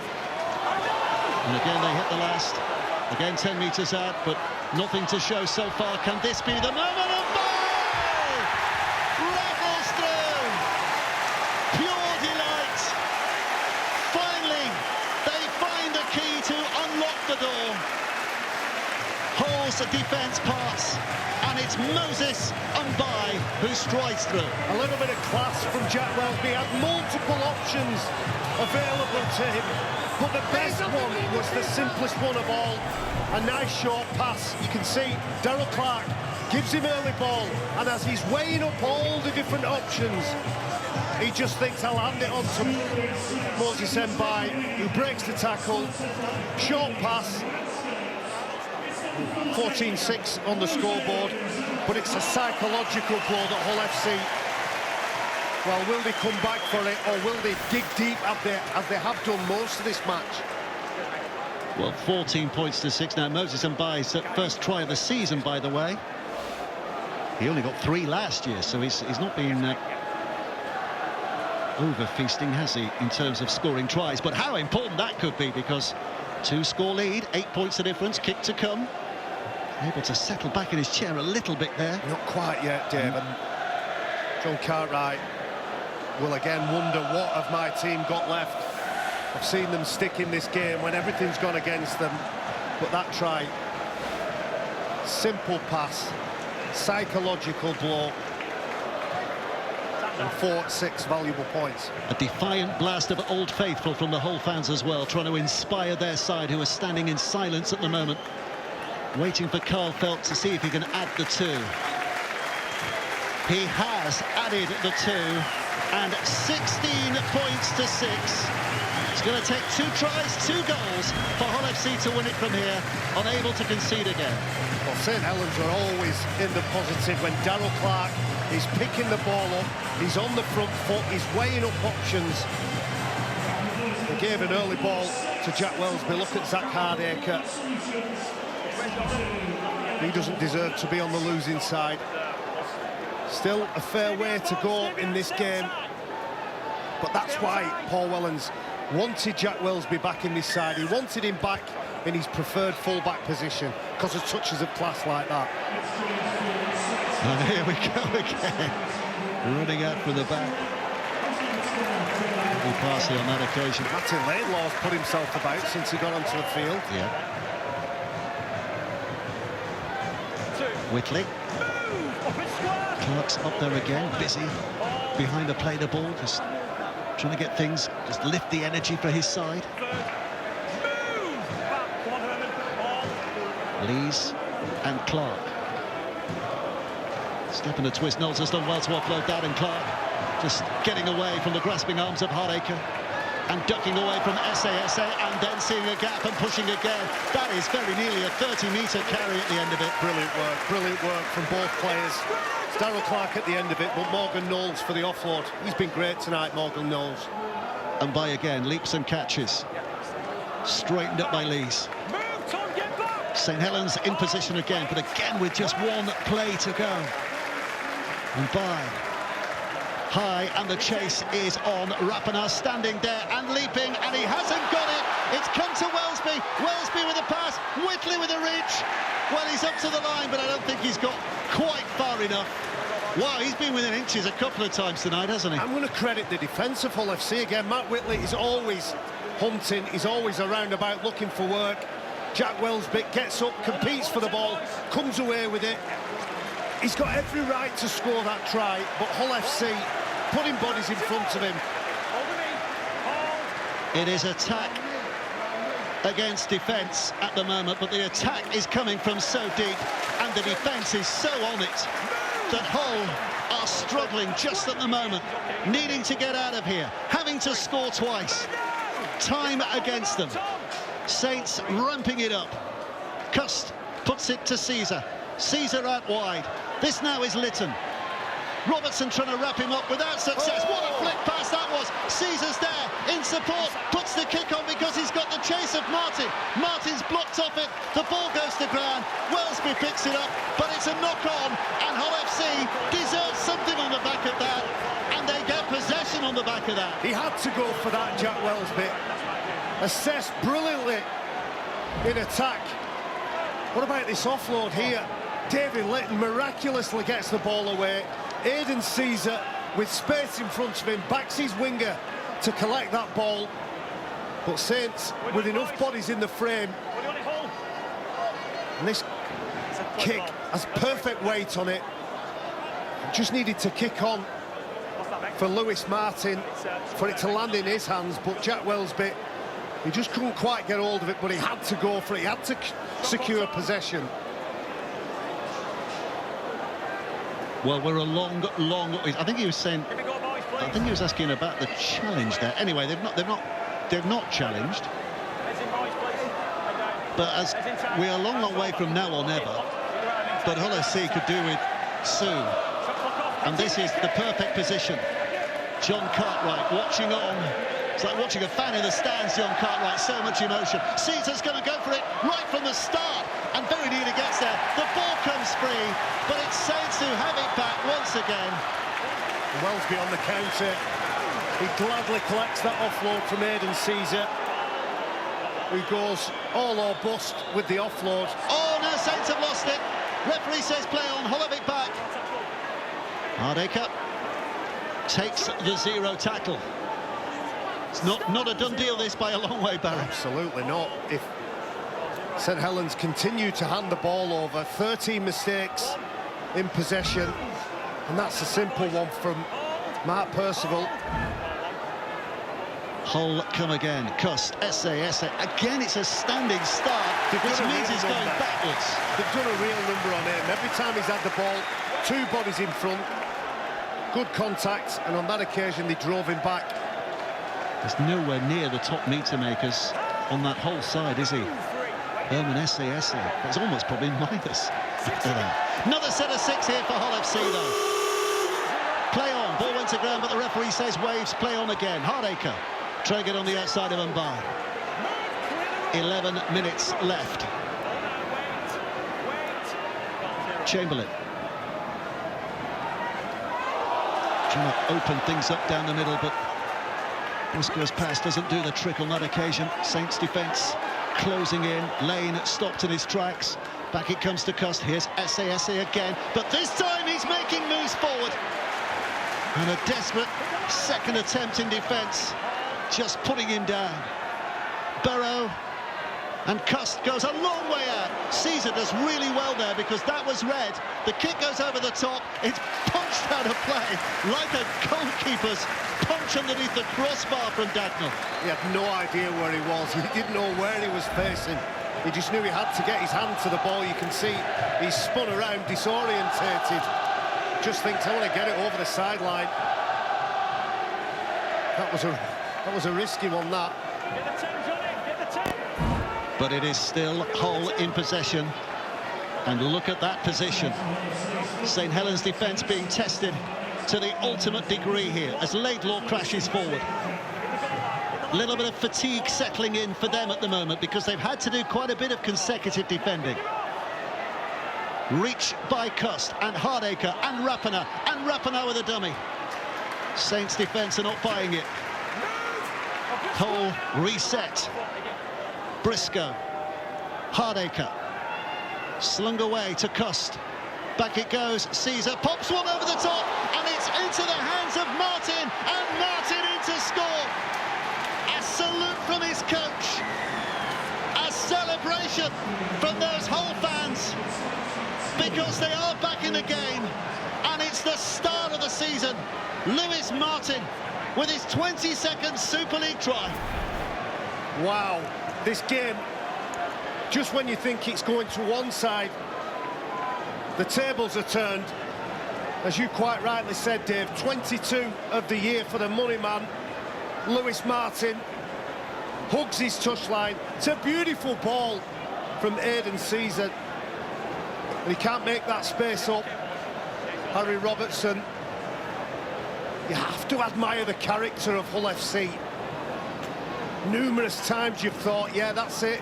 Speaker 1: and again they hit the last. Again 10 metres out, but nothing to show so far. Can this be the moment of ball? Rattles through. Pure delight. Finally, they find the key to unlock the door. Holds the defence parts, and it's Moses Mbai who strides through.
Speaker 2: A little bit of class from Jack Wellesby. He had multiple options available to him, but the best one was the simplest one of all. A nice short pass. You can see Darrell Clark gives him early ball, and as he's weighing up all the different options, he just thinks, I'll hand it on to Moses Mbai, who breaks the tackle. Short pass. 14-6 on the scoreboard, but it's a psychological blow that Hull FC. Well, will they come back for it, or will they dig deep as they have done most of this match?
Speaker 1: Well, 14 points to 6 now. Moses Mbai's first try of the season, by the way. He only got 3 last year, so he's not been over-feasting, has he, in terms of scoring tries? But how important that could be, because 2-score lead, 8 points the difference, kick to come. Able to settle back in his chair a little bit there.
Speaker 2: Not quite yet, David. John Cartwright will again wonder, what have my team got left? I've seen them stick in this game when everything's gone against them. But that try, simple pass, psychological blow, and 4-6 valuable points.
Speaker 1: A defiant blast of Old Faithful from the Hull fans as well, trying to inspire their side, who are standing in silence at the moment, waiting for Carl Felt to see if he can add the 2. He has added the 2, and 16 points to 6. It's going to take 2 tries, 2 goals for Hull FC to win it from here, unable to concede again.
Speaker 2: Well, St Helens are always in the positive when Darrell Clark is picking the ball up, he's on the front foot, he's weighing up options. They gave an early ball to Jack Wellesby. Look at Zach Hardacre. He doesn't deserve to be on the losing side. Still a fair way to go in this game, but that's why Paul Wellens wanted Jack Wellesby back in this side. He wanted him back in his preferred full-back position because of touches of class like that.
Speaker 1: And here we go again, running out from the back. Parsley on that occasion.
Speaker 2: Martin Laidlaw's put himself about since he got onto the field.
Speaker 1: Yeah. Whitley. Clark's up there again, busy behind the play the ball, just trying to get things, just lift the energy for his side. Lees and Clark. Step and a twist. Knowles has done well to offload that, and Clark just getting away from the grasping arms of Hardacre and ducking away from SA, and then seeing a gap and pushing again. That is very nearly a 30-metre carry at the end of it.
Speaker 2: Brilliant work from both players. Darrell Clark at the end of it, but Morgan Knowles for the offload. He's been great tonight, Morgan Knowles.
Speaker 1: And by again, leaps and catches. Straightened up by Lees. St Helens in position again, but again with just 1 play to go. And by high, and the chase is on. Rapana standing there and leaping, and he hasn't got it. It's come to Welsby. Welsby with a pass. Whitley with a reach. Well, he's up to the line, but I don't think he's got quite far enough. Wow, he's been within inches a couple of times tonight, hasn't he?
Speaker 2: I'm going to credit the defence of Hull FC again. Matt Whitley is always hunting. He's always around about looking for work. Jack Welsby gets up, competes for the ball, comes away with it. He's got every right to score that try, but Hull FC putting bodies in front of him.
Speaker 1: It is attack against defence at the moment, but the attack is coming from so deep, and the defence is so on it that Hull are struggling just at the moment, needing to get out of here, having to score twice. Time against them. Saints ramping it up. Cust puts it to Caesar. Caesar out wide. This now is Lytton. Robertson trying to wrap him up without success. What a flick pass that was. Caesar's there in support, puts the kick on because he's got the chase of Martin. Martin's blocked off it. The ball goes to ground. Welsby picks it up, but it's a knock-on, and Hull FC deserves something on the back of that, and they get possession on the back of that.
Speaker 2: He had to go for that, Jack Welsby. Assessed brilliantly in attack. What about this offload here? David Lytton miraculously gets the ball away. Aidan Caesar, with space in front of him, backs his winger to collect that ball. But Saints, with enough bodies in the frame, and this kick has perfect weight on it. Just needed to kick on for Lewis Martin, for it to land in his hands, but Jack Welsby, he just couldn't quite get hold of it, but he had to go for it. He had to secure possession.
Speaker 1: Well, we're a long I think he was saying, I think he was asking about the challenge there. Anyway, they've not challenged. But as we are a long way from now or never, but Hull FC could do with soon. And this is the perfect position. John Cartwright watching on. It's like watching a fan in the stands, John Cartwright, so much emotion. Caesar's going to go for it right from the start, and very nearly gets there. The ball comes free, but it's Saints who have it back once again.
Speaker 2: Welsby on the counter. He gladly collects that offload from Aidan Caesar, who goes all or bust with the offload.
Speaker 1: Oh, no, Saints have lost it. Referee says play on, Hull have it back. Hardacre takes the zero tackle. It's not a done deal, this, by a long way, Barry.
Speaker 2: Absolutely not. If St Helens continue to hand the ball over, 13 mistakes in possession, and that's a simple one from Mark Percival.
Speaker 1: Hull come again. Cust, Esse. Again, it's a standing start, which means he's going backwards.
Speaker 2: They've done a real number on him. Every time he's had the ball, two bodies in front, good contact, and on that occasion they drove him back.
Speaker 1: He's nowhere near the top meter makers on that whole side, is he? Herman Esse. It's almost probably minus after that. Another set of 6 here for Hull FC, though. Play on. Ball went to ground, but the referee says waves. Play on again. Hardacre trying to get on the outside of Mbai. 11 minutes left. Chamberlain trying to open things up down the middle, but Briscoe's pass doesn't do the trick on that occasion. Saints defence closing in. Lane stopped in his tracks. Back it comes to Cust. Here's Esse again, but this time he's making moves forward. And a desperate second attempt in defence, just putting him down. Burrow, and Cust goes a long way out. Caesar does really well there because that was red. The kick goes over the top. It's punched out of play like a goalkeeper's punch underneath the crossbar from Dagnall.
Speaker 2: He had no idea where he was. He didn't know where he was facing. He just knew he had to get his hand to the ball. You can see he's spun around, disorientated. Just thinks, I want to get it over the sideline. That was a risky one, that.
Speaker 1: But it is still Hull in possession. And look at that position. St Helens' defence being tested to the ultimate degree here as Laidlaw crashes forward. A little bit of fatigue settling in for them at the moment because they've had to do quite a bit of consecutive defending. Reach by Cust and Hardacre and Rapana with a dummy. Saints defence are not buying it. Hull reset. Briscoe. Hardacre. Slung away to Cust. Back it goes. Caesar pops one over the top, and it's into the hands of Martin, and Martin in to score. A salute from his coach. A celebration from those Hull fans, because they are back in the game, and it's the start of the season. Lewis Martin with his 22nd Super League try.
Speaker 2: Wow, this game, just when you think it's going to one side, the tables are turned. As you quite rightly said, Dave, 22 of the year for the money man. Lewis Martin hugs his touchline. It's a beautiful ball from Aidan Caesar. And he can't make that space up. Harry Robertson. You have to admire the character of Hull FC. Numerous times you've thought, yeah, that's it.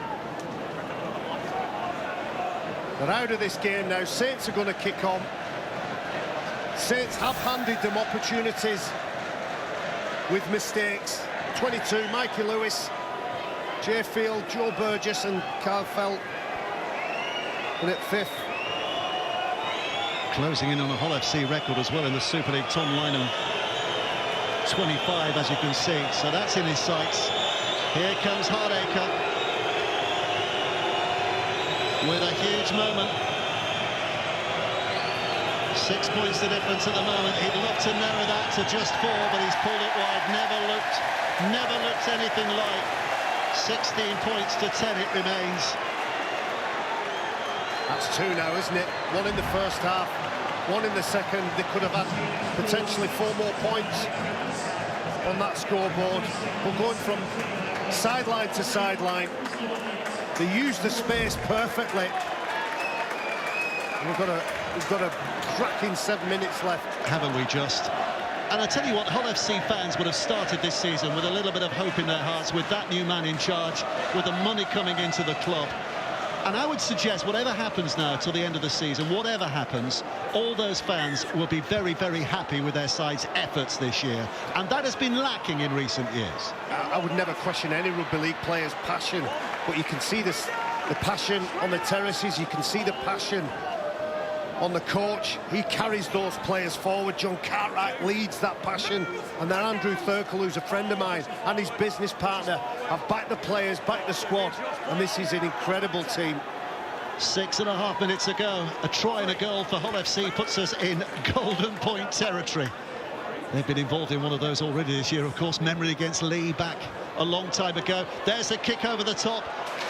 Speaker 2: They're out of this game now. Saints are going to kick on. Saints have handed them opportunities with mistakes. 22, Mikey Lewis, Jay Field, Joe Burgess and Carl Felt. And at 5th.
Speaker 1: Closing in on a Hull FC record as well in the Super League. Tom Lynham, 25, as you can see. So that's in his sights. Here comes Hardacre with a huge moment. 6 points the difference at the moment. He'd look to narrow that to just 4, but he's pulled it wide. Never looked anything like 16 points to 10 it remains.
Speaker 2: That's 2 now, isn't it? 1 in the first half, 1 in the second. They could have had potentially 4 more points on that scoreboard. But going from sideline to sideline, they used the space perfectly. We've got a cracking 7 minutes left.
Speaker 1: Haven't we just? And I tell you what, Hull FC fans would have started this season with a little bit of hope in their hearts, with that new man in charge, with the money coming into the club. And I would suggest whatever happens now till the end of the season, whatever happens, all those fans will be very, very happy with their side's efforts this year. And that has been lacking in recent years.
Speaker 2: I would never question any rugby league player's passion, but you can see this, the passion on the terraces, you can see the passion on the coach. He carries those players forward. John Cartwright leads that passion, and then Andrew Thurkel, who's a friend of mine, and his business partner have backed the players, backed the squad, and this is an incredible team.
Speaker 1: 6.5 minutes to go. A try and a goal for Hull FC puts us in golden point territory. They've been involved in one of those already this year, of course. Memory against Lee back a long time ago. There's a kick over the top.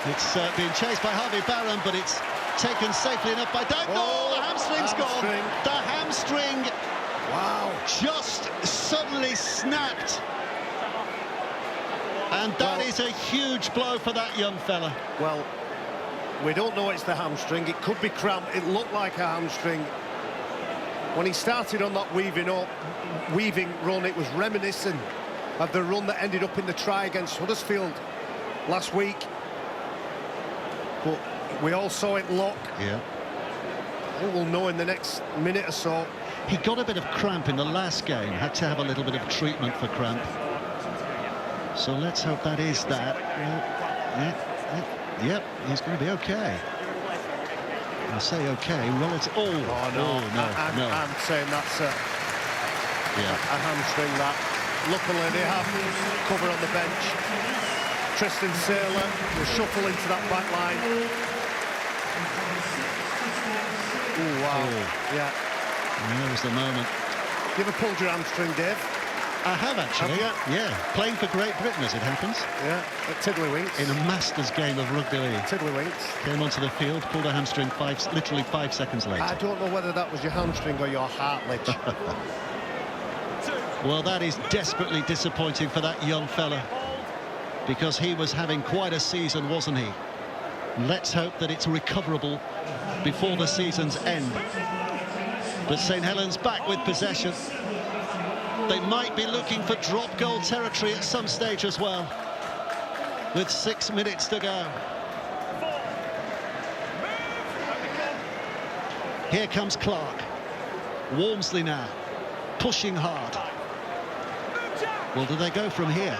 Speaker 1: It's being chased by Harvey Barron, but it's taken safely enough by Dagnall.
Speaker 2: Oh,
Speaker 1: the hamstring's gone. The hamstring,
Speaker 2: wow,
Speaker 1: just suddenly snapped. And that is a huge blow for that young fella.
Speaker 2: Well, we don't know it's the hamstring. It could be cramp. It looked like a hamstring. When he started on that weaving run, it was reminiscent of the run that ended up in the try against Huddersfield last week. But we all saw it lock.
Speaker 1: Yeah.
Speaker 2: I think we'll know in the next minute or so.
Speaker 1: He got a bit of cramp in the last game, had to have a little bit of treatment for cramp. So let's hope that is that. Yep, he's going to be okay. I say okay, relative.
Speaker 2: No. I'm saying that's a hamstring. That luckily they have cover on the bench. Tristan Saylor will shuffle into that back line. Oh wow! Yeah.
Speaker 1: And there was the moment.
Speaker 2: You ever pulled your hamstring, Dave?
Speaker 1: I have actually. Yeah, playing for Great Britain as it happens.
Speaker 2: Yeah, at Tiddlywinks.
Speaker 1: In a Masters game of rugby league.
Speaker 2: Tiddlywinks.
Speaker 1: Came onto the field, pulled a hamstring literally 5 seconds later.
Speaker 2: I don't know whether that was your hamstring or your heartledge.
Speaker 1: Well, that is desperately disappointing for that young fella, because he was having quite a season, wasn't he? Let's hope that it's recoverable before the season's end. But St Helens back with possession. They might be looking for drop goal territory at some stage as well, with 6 minutes to go. Here comes Clark. Walmsley now, pushing hard. Well, do they go from here?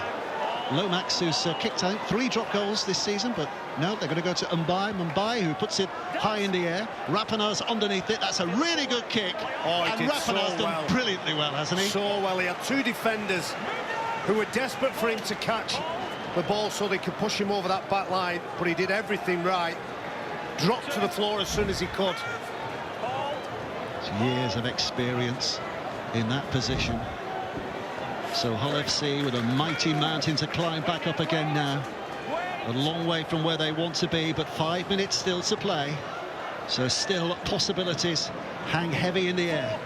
Speaker 1: Lomax, who's kicked out 3 drop goals this season, but no, they're going to go to Mumbai, who puts it high in the air. Rapinoe's underneath it. That's a really good kick.
Speaker 2: Oh, he
Speaker 1: and
Speaker 2: did
Speaker 1: Rapinoe's
Speaker 2: so
Speaker 1: done
Speaker 2: well.
Speaker 1: brilliantly well, hasn't he?
Speaker 2: So well. He had 2 defenders who were desperate for him to catch the ball so they could push him over that back line, but he did everything right. Dropped to the floor as soon as he could.
Speaker 1: It's years of experience in that position. So Hull FC with a mighty mountain to climb back up again now. A long way from where they want to be, but 5 minutes still to play. So still possibilities hang heavy in the air.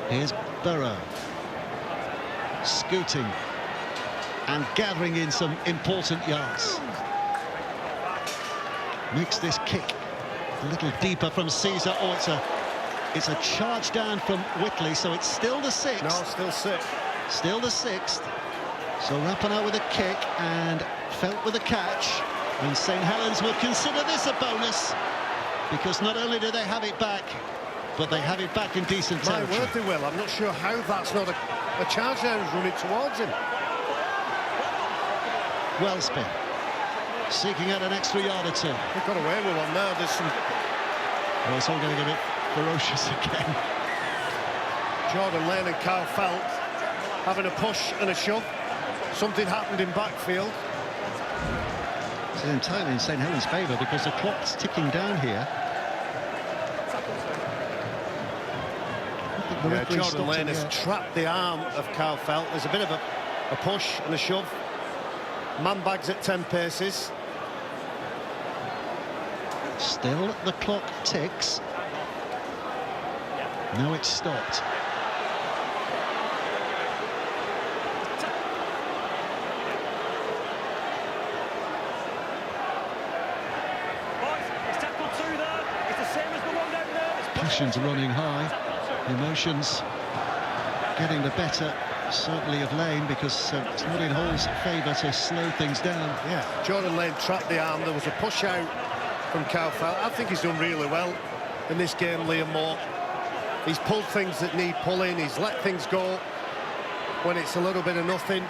Speaker 1: Here's Burrow. Scooting and gathering in some important yards. Makes this kick a little deeper from Caesar. Oh, it's a charge down from Whitley, so it's still the 6th.
Speaker 2: No, still 6th.
Speaker 1: Still the 6th. So Rapinoe with a kick and Felt with a catch. And St Helens will consider this a bonus, because not only do they have it back, but they have it back in decent
Speaker 2: My
Speaker 1: territory.
Speaker 2: word, they will. I'm not sure how that's not a charge there is running towards him.
Speaker 1: Wellsby seeking out an extra yard or 2.
Speaker 2: He got away with one there. There's some...
Speaker 1: Well, it's all going to get a bit ferocious again.
Speaker 2: Jordan Lane and Kyle Felt having a push and a shove. Something happened in backfield.
Speaker 1: It's entirely in St Helens' favour, because the clock's ticking down here.
Speaker 2: Yeah, Jordan Lane has trapped the arm of Kyle Felt. There's a bit of a push and a shove. Man bags at 10 paces.
Speaker 1: Still the clock ticks. No, it's stopped. Passions running high, emotions getting the better, certainly of Lane, because it's not in Hull's favour to slow things down.
Speaker 2: Yeah, Jordan Lane trapped the arm. There was a push out from Kyle Felt. I think he's done really well in this game, Liam Moore. He's pulled things that need pulling. He's let things go when it's a little bit of nothing.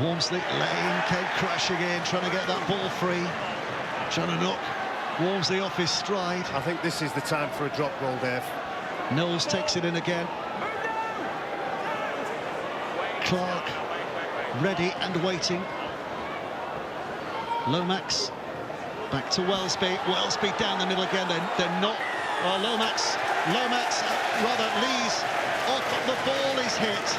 Speaker 1: Walmsley, Lane came crashing in, trying to get that ball free, trying to knock Walmsley off his stride.
Speaker 2: I think this is the time for a drop goal, Dave.
Speaker 1: Knowles takes it in again. Clark ready and waiting. Lomax back to Wellsby. Wellsby down the middle again. They're not. Well, Lomax rather Lee's off the ball is hit,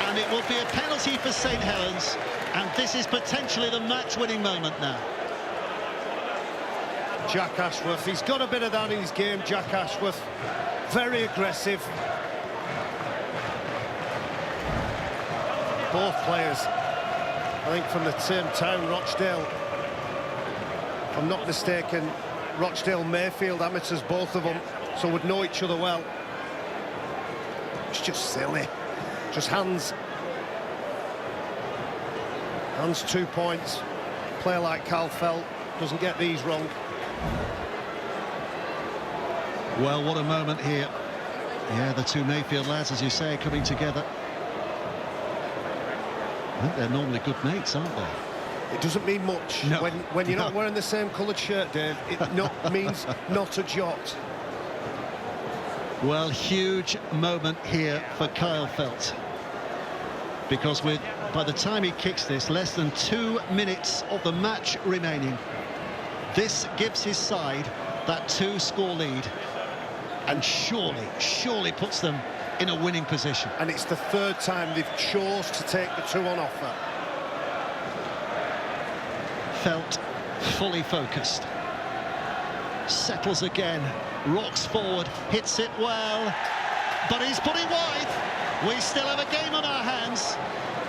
Speaker 1: and it will be a penalty for St Helens, and this is potentially the match-winning moment now.
Speaker 2: Jack Ashworth, he's got a bit of that in his game, Jack Ashworth. Very aggressive. Both players, I think, from the same town, Rochdale. If I'm not mistaken, Rochdale Mayfield amateurs, both of them, so would know each other well. It's just silly. Just hands. Hands 2 points. Player like Kyle Felt doesn't get these wrong.
Speaker 1: Well, what a moment here. Yeah, the two Mayfield lads, as you say, coming together. I think they're normally good mates, aren't they?
Speaker 2: It doesn't mean much.
Speaker 1: No.
Speaker 2: When you're not wearing the same coloured shirt, Dave, it means not a jot.
Speaker 1: Well, huge moment here for Kyle Felt, because by the time he kicks this, less than 2 minutes of the match remaining. This gives his side that 2-score lead, and surely puts them in a winning position.
Speaker 2: And it's the 3rd time they've chose to take the 2 on offer.
Speaker 1: Felt fully focused. Settles again, rocks forward, hits it well, but he's put it wide. We still have a game on our hands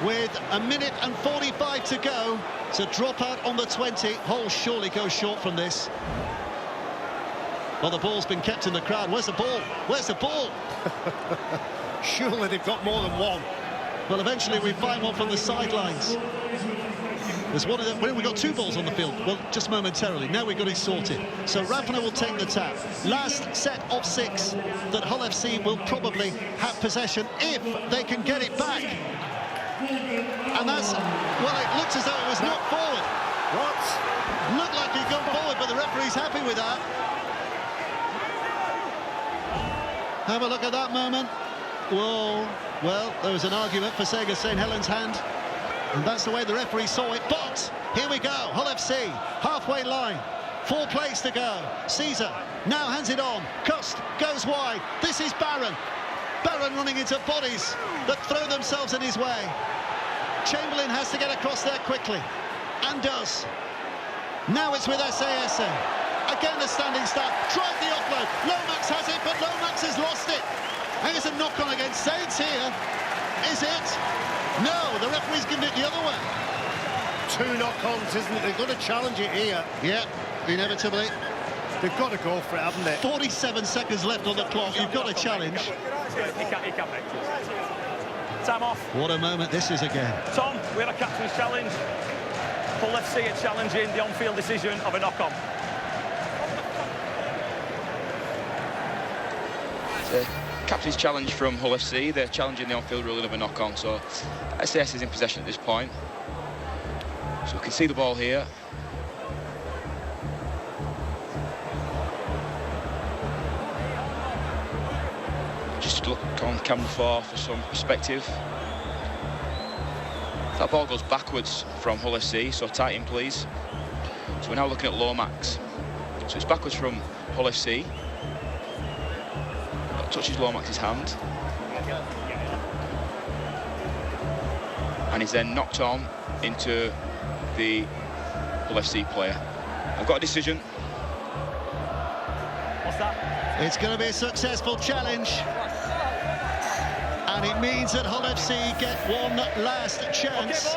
Speaker 1: with 1 minute and 45 to go to drop out on the 20. Hull surely goes short from this. Well, the ball's been kept in the crowd. Where's the ball? Where's the ball?
Speaker 2: Surely they've got more than one.
Speaker 1: Well, eventually we find one from the sidelines. There's one of them. Well, we got 2 balls on the field. Well, just momentarily. Now we've got it sorted. So Rapinoe will take the tap. Last set of 6 that Hull FC will probably have possession if they can get it back. And that's, well, it looks as though it was knocked forward.
Speaker 2: What?
Speaker 1: Looked like he'd gone forward, but the referee's happy with that. Have a look at that moment. Whoa. Well, there was an argument for St Helens' hand, and that's the way the referee saw it. But here we go, Hull FC, halfway line, 4 plays to go. Caesar now hands it on. Cust goes wide. This is Barron. Barron running into bodies that throw themselves in his way. Chamberlain has to get across there quickly, and does. Now it's with SASA. Again a standing start. Tried the offload. Lomax has it, but Lomax has lost it. And it's a knock-on against Saints here. Is it? No, the referee's given it the other way.
Speaker 2: 2 knock-ons, isn't it? They've got to challenge it here.
Speaker 1: Yeah, inevitably.
Speaker 2: They've got to go for it, haven't they?
Speaker 1: 47 seconds left on the clock. You've got to challenge.
Speaker 4: He can't make it. Time off.
Speaker 1: What a moment this is again.
Speaker 4: Tom, we have a captain's challenge. Hull FC are challenging the on-field decision of a knock-on.
Speaker 5: Captain's challenge from Hull FC. They're challenging the on-field ruling of a knock-on, so SAS is in possession at this point. So we can see the ball here. Just look on camera 4 for some perspective. That ball goes backwards from Hull FC, so tight in please. So we're now looking at Lomax. So it's backwards from Hull FC. Touches Lomax's hand, and he's then knocked on into the Hull FC player. I've got a decision.
Speaker 4: What's that?
Speaker 1: It's going to be a successful challenge, and it means that Hull FC get one last chance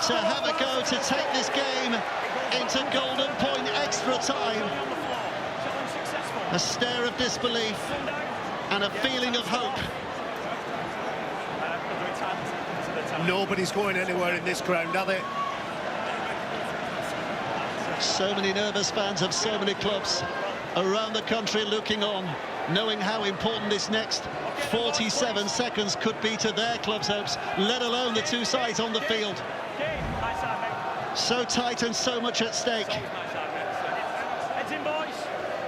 Speaker 1: to have a go to take this game into golden point extra time. A stare of disbelief and a feeling of hope.
Speaker 2: Nobody's going anywhere in this ground, are they?
Speaker 1: So many nervous fans of so many clubs around the country looking on, knowing how important this next 47 seconds could be to their club's hopes, let alone the 2 sides on the field. So tight and so much at stake.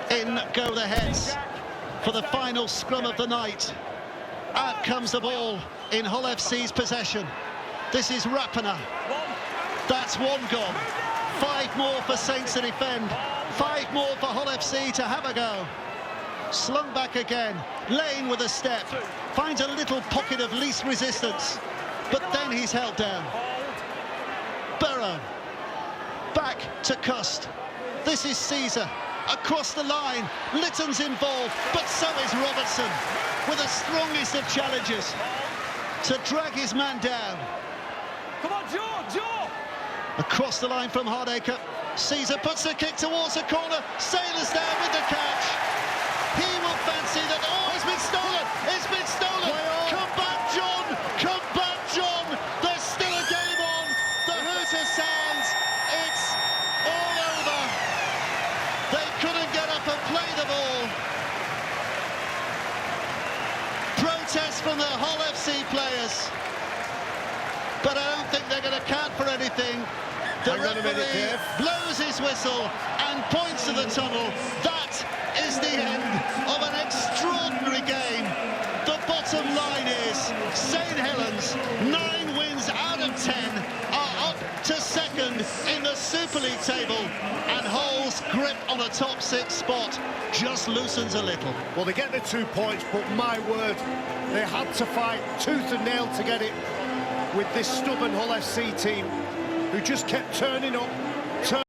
Speaker 1: In go the heads for the final scrum of the night. Out comes the ball in Hull FC's possession. This is Rapana. That's 1 gone. 5 more for Saints to defend. 5 more for Hull FC to have a go. Slung back again. Lane with a step. Finds a little pocket of least resistance. But then he's held down. Burrow. Back to Cust. This is Caesar. Across the line, Litton's involved, but so is Robertson, with the strongest of challenges to drag his man down.
Speaker 4: Come on, Joe!
Speaker 1: Across the line from Hardacre, Caesar puts a kick towards a corner, Sailor's down with the catch. He will fancy that, oh, it's been stolen! It's been stolen! Come back, John! Come back, John! There's still a game on! The hooter sounds, it's all over! They couldn't get up and play the ball. Protest from the Hull FC players. But I don't think they're going to count for anything. The referee blows his whistle and points to the tunnel. That is the end of an extraordinary game. The bottom line is St Helens, 9 wins out of 10, are up to second in the Super League table, and Hull's grip on the top 6 spot just loosens a little.
Speaker 2: Well, they get the 2 points, but my word, they had to fight tooth and nail to get it with this stubborn Hull FC team who just kept turning up,